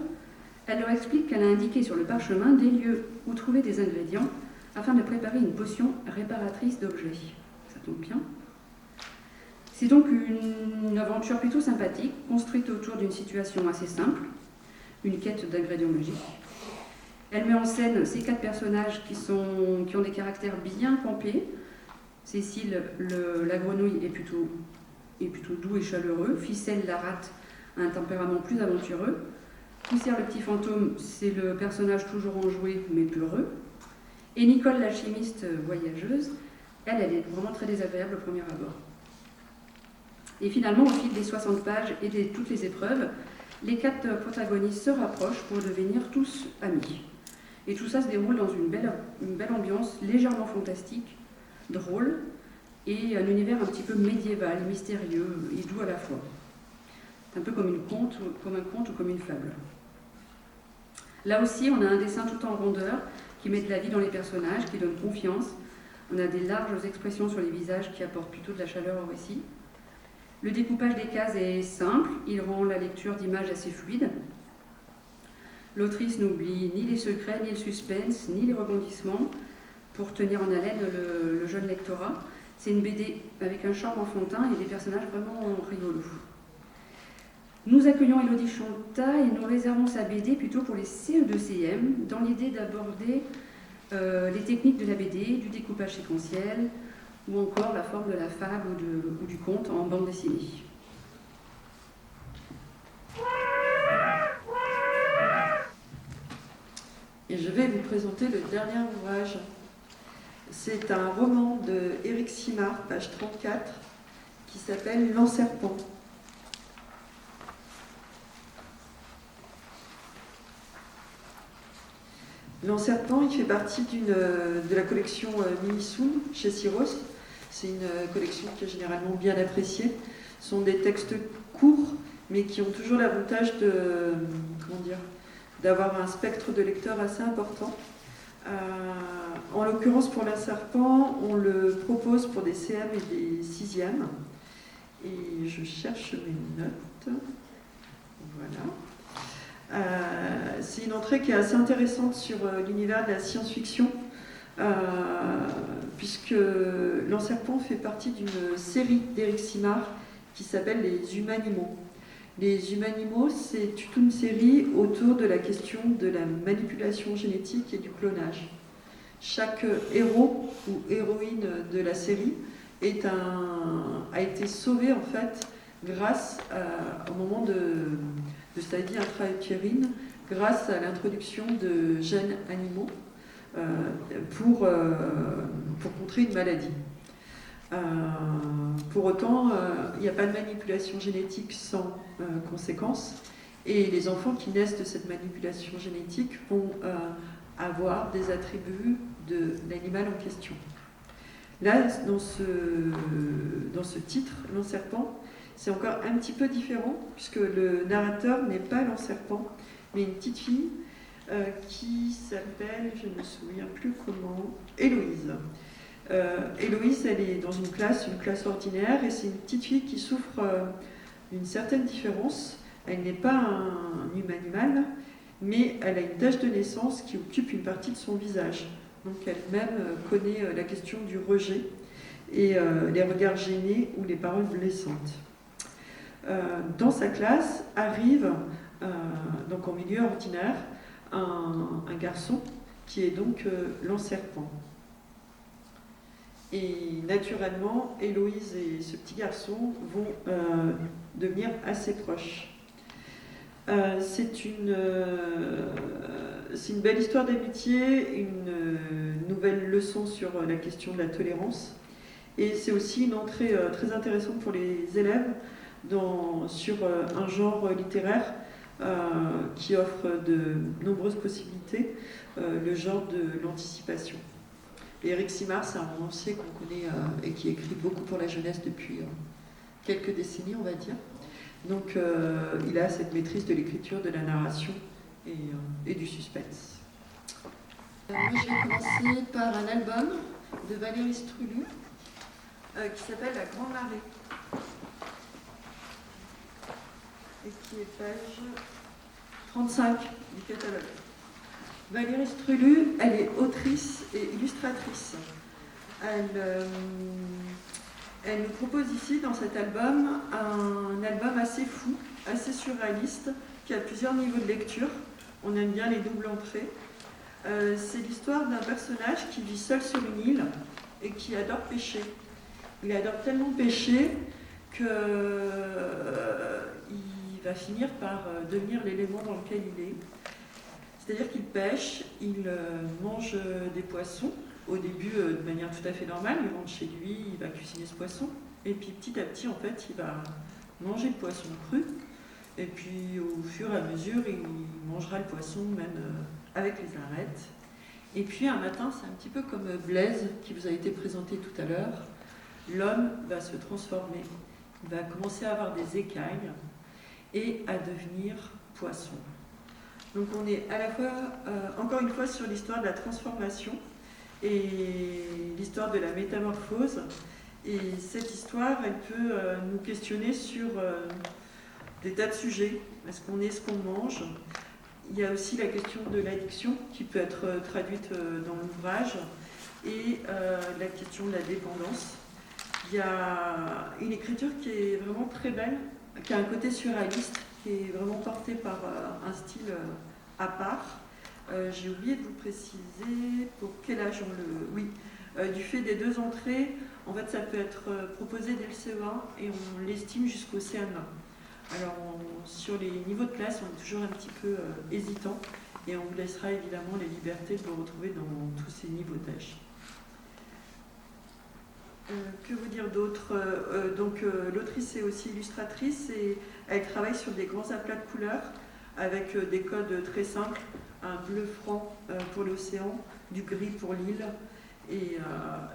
elle leur explique qu'elle a indiqué sur le parchemin des lieux où trouver des ingrédients afin de préparer une potion réparatrice d'objets. Ça tombe bien. C'est donc une aventure plutôt sympathique, construite autour d'une situation assez simple, une quête d'ingrédients magiques. Elle met en scène ces 4 personnages qui ont des caractères bien campés. Cécile, la grenouille, est plutôt doux et chaleureux. Ficelle, la rate, a un tempérament plus aventureux. Poussière, le petit fantôme, c'est le personnage toujours enjoué mais peureux. Et Nicole, l'alchimiste voyageuse, elle est vraiment très désagréable au premier abord. Et finalement, au fil des 60 pages et de toutes les épreuves, les 4 protagonistes se rapprochent pour devenir tous amis. Et tout ça se déroule dans une belle ambiance légèrement fantastique, drôle, et un univers un petit peu médiéval, mystérieux et doux à la fois. C'est un peu comme un conte ou comme une fable. Là aussi, on a un dessin tout en rondeur qui met de la vie dans les personnages, qui donne confiance. On a des larges expressions sur les visages qui apportent plutôt de la chaleur au récit. Le découpage des cases est simple, il rend la lecture d'images assez fluide. L'autrice n'oublie ni les secrets, ni le suspense, ni les rebondissements pour tenir en haleine le jeune lectorat. C'est une BD avec un charme enfantin et des personnages vraiment rigolos. Nous accueillons Élodie Chanta et nous réservons sa BD plutôt pour les CE2-CM, dans l'idée d'aborder les techniques de la BD, du découpage séquentiel, ou encore la forme de la fable ou du conte en bande dessinée. Et je vais vous présenter le dernier ouvrage. C'est un roman de Éric Simard, page 34, qui s'appelle L'Enserpent. L'Enserpent, il fait partie de la collection Minisoon chez Syros. C'est une collection qui est généralement bien appréciée. Ce sont des textes courts, mais qui ont toujours l'avantage d'avoir un spectre de lecteurs assez important. En l'occurrence, pour L'Enserpent, on le propose pour des CM et des 6e. Et je cherche mes notes. Voilà. C'est une entrée qui est assez intéressante sur l'univers de la science-fiction, puisque L'Enserpent fait partie d'une série d'Éric Simard qui s'appelle Les Humanimaux. Les Humanimaux, c'est toute une série autour de la question de la manipulation génétique et du clonage. Chaque héros ou héroïne de la série a été sauvé en fait grâce au moment de sa vie intra-utérine, grâce à l'introduction de gènes animaux pour contrer une maladie. Pour autant, il n'y a pas de manipulation génétique sans conséquence, et les enfants qui naissent de cette manipulation génétique vont avoir des attributs de l'animal en question. Là, dans ce titre, L'Enserpent, c'est encore un petit peu différent, puisque le narrateur n'est pas l'enserpent, mais une petite fille qui s'appelle, je ne me souviens plus comment, Héloïse. Héloïse, elle est dans une classe ordinaire, et c'est une petite fille qui souffre d'une certaine différence. Elle n'est pas un animal, mais elle a une tache de naissance qui occupe une partie de son visage. Donc elle-même connaît la question du rejet et les regards gênés ou les paroles blessantes. Dans sa classe arrive, donc en milieu ordinaire, un garçon qui est donc l'enserpent. Et naturellement, Héloïse et ce petit garçon vont devenir assez proches. C'est une belle histoire d'amitié, une nouvelle leçon sur la question de la tolérance. Et c'est aussi une entrée très intéressante pour les élèves sur un genre littéraire qui offre de nombreuses possibilités, le genre de l'anticipation. Et Éric Simard, c'est un romancier qu'on connaît et qui écrit beaucoup pour la jeunesse depuis quelques décennies, on va dire. Donc il a cette maîtrise de l'écriture, de la narration et du suspense. Moi, je vais commencer par un album de Valérie Strulu qui s'appelle La Grande Marée et qui est page 35 du catalogue. Valérie Strulu, elle est autrice et illustratrice. Elle nous propose ici, dans cet album, un album assez fou, assez surréaliste, qui a plusieurs niveaux de lecture. On aime bien les doubles entrées. C'est l'histoire d'un personnage qui vit seul sur une île et qui adore pêcher. Il adore tellement pêcher qu'il va finir par devenir l'élément dans lequel il est. C'est-à-dire qu'il pêche, il mange des poissons, au début de manière tout à fait normale, il rentre chez lui, il va cuisiner ce poisson, et puis petit à petit, en fait, il va manger le poisson cru, et puis au fur et à mesure, il mangera le poisson même avec les arêtes. Et puis un matin, c'est un petit peu comme Blaise, qui vous a été présenté tout à l'heure, l'homme va se transformer, il va commencer à avoir des écailles et à devenir poisson. Donc on est à la fois, encore une fois, sur l'histoire de la transformation et l'histoire de la métamorphose. Et cette histoire, elle peut nous questionner sur des tas de sujets. Est-ce qu'on est ce qu'on mange ? Il y a aussi la question de l'addiction qui peut être traduite dans l'ouvrage et la question de la dépendance. Il y a une écriture qui est vraiment très belle, qui a un côté surréaliste, qui est vraiment porté par un style à part. J'ai oublié de vous préciser pour quel âge on le... Oui, du fait des deux entrées, en fait ça peut être proposé dès le CE1 et on l'estime jusqu'au CM1. Alors sur les niveaux de classe, on est toujours un petit peu hésitant et on vous laissera évidemment les libertés de vous retrouver dans tous ces niveaux d'âge. Que vous dire d'autre ? L'autrice est aussi illustratrice et elle travaille sur des grands aplats de couleurs avec des codes très simples, un bleu franc pour l'océan, du gris pour l'île et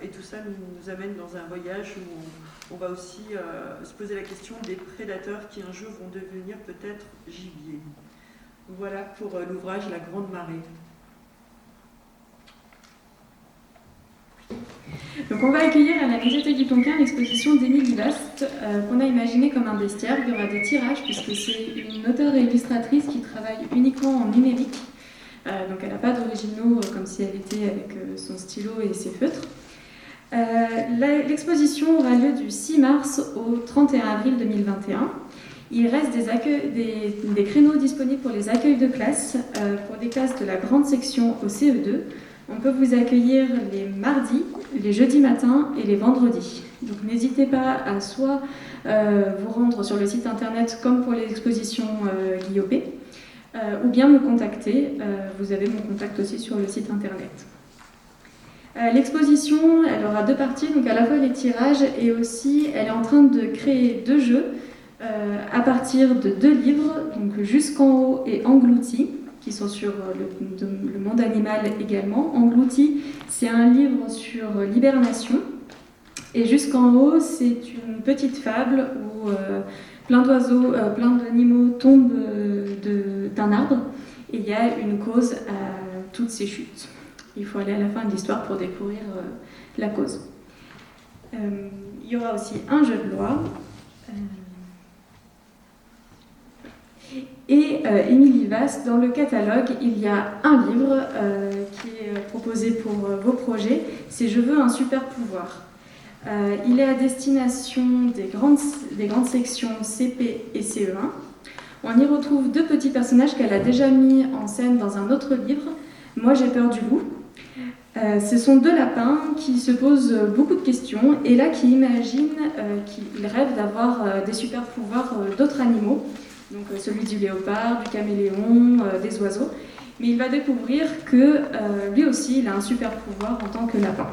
tout ça nous amène dans un voyage où on va aussi se poser la question des prédateurs qui un jour vont devenir peut-être gibier. Voilà pour l'ouvrage La Grande Marée. Donc on va accueillir à la médiathèque du Tonkin l'exposition d'Émilie Livast qu'on a imaginée comme un bestiaire. Il y aura des tirages puisque c'est une auteure et illustratrice qui travaille uniquement en numérique. Donc elle n'a pas d'originaux comme si elle était avec son stylo et ses feutres. L'exposition aura lieu du 6 mars au 31 avril 2021. Il reste des créneaux disponibles pour les accueils de classe, pour des classes de la grande section au CE2. On peut vous accueillir les mardis, les jeudis matins et les vendredis. Donc n'hésitez pas à soit vous rendre sur le site internet comme pour les expositions Guillopé, ou bien me contacter. Vous avez mon contact aussi sur le site internet. L'exposition, elle aura deux parties, donc à la fois les tirages et aussi elle est en train de créer 2 jeux à partir de 2 livres, donc Jusqu'en haut et Englouti, qui sont sur le monde animal également. Englouti, c'est un livre sur l'hibernation Et jusqu'en haut, c'est une petite fable où plein d'oiseaux, plein d'animaux tombent d'un arbre et il y a une cause à toutes ces chutes. Il faut aller à la fin de l'histoire pour découvrir la cause. Il y aura aussi un jeu de loi. Et Émilie Vast, dans le catalogue, il y a un livre qui est proposé pour vos projets, c'est « Je veux un super pouvoir ». Il est à destination des grandes sections CP et CE1. On y retrouve 2 petits personnages qu'elle a déjà mis en scène dans un autre livre, « Moi j'ai peur du loup ». Ce sont 2 lapins qui se posent beaucoup de questions et là qui imaginent qu'ils rêvent d'avoir des super pouvoirs d'autres animaux. Donc celui du léopard, du caméléon, des oiseaux. Mais il va découvrir que lui aussi, il a un super pouvoir en tant que lapin.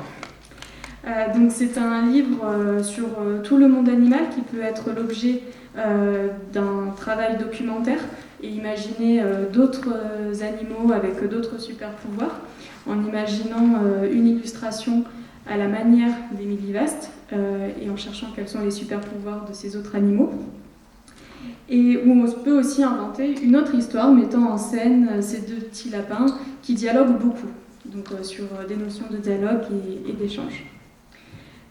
Donc c'est un livre sur tout le monde animal qui peut être l'objet d'un travail documentaire et imaginer d'autres animaux avec d'autres super pouvoirs, en imaginant une illustration à la manière d'Émilie Vast et en cherchant quels sont les super pouvoirs de ces autres animaux. Et où on peut aussi inventer une autre histoire mettant en scène ces 2 petits lapins qui dialoguent beaucoup, donc sur des notions de dialogue et d'échange.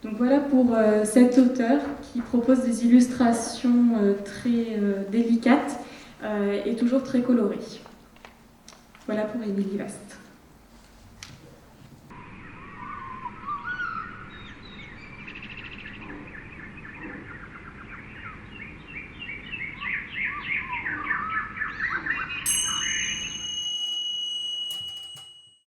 Donc voilà pour cet auteur qui propose des illustrations très délicates et toujours très colorées. Voilà pour Émilie Vast.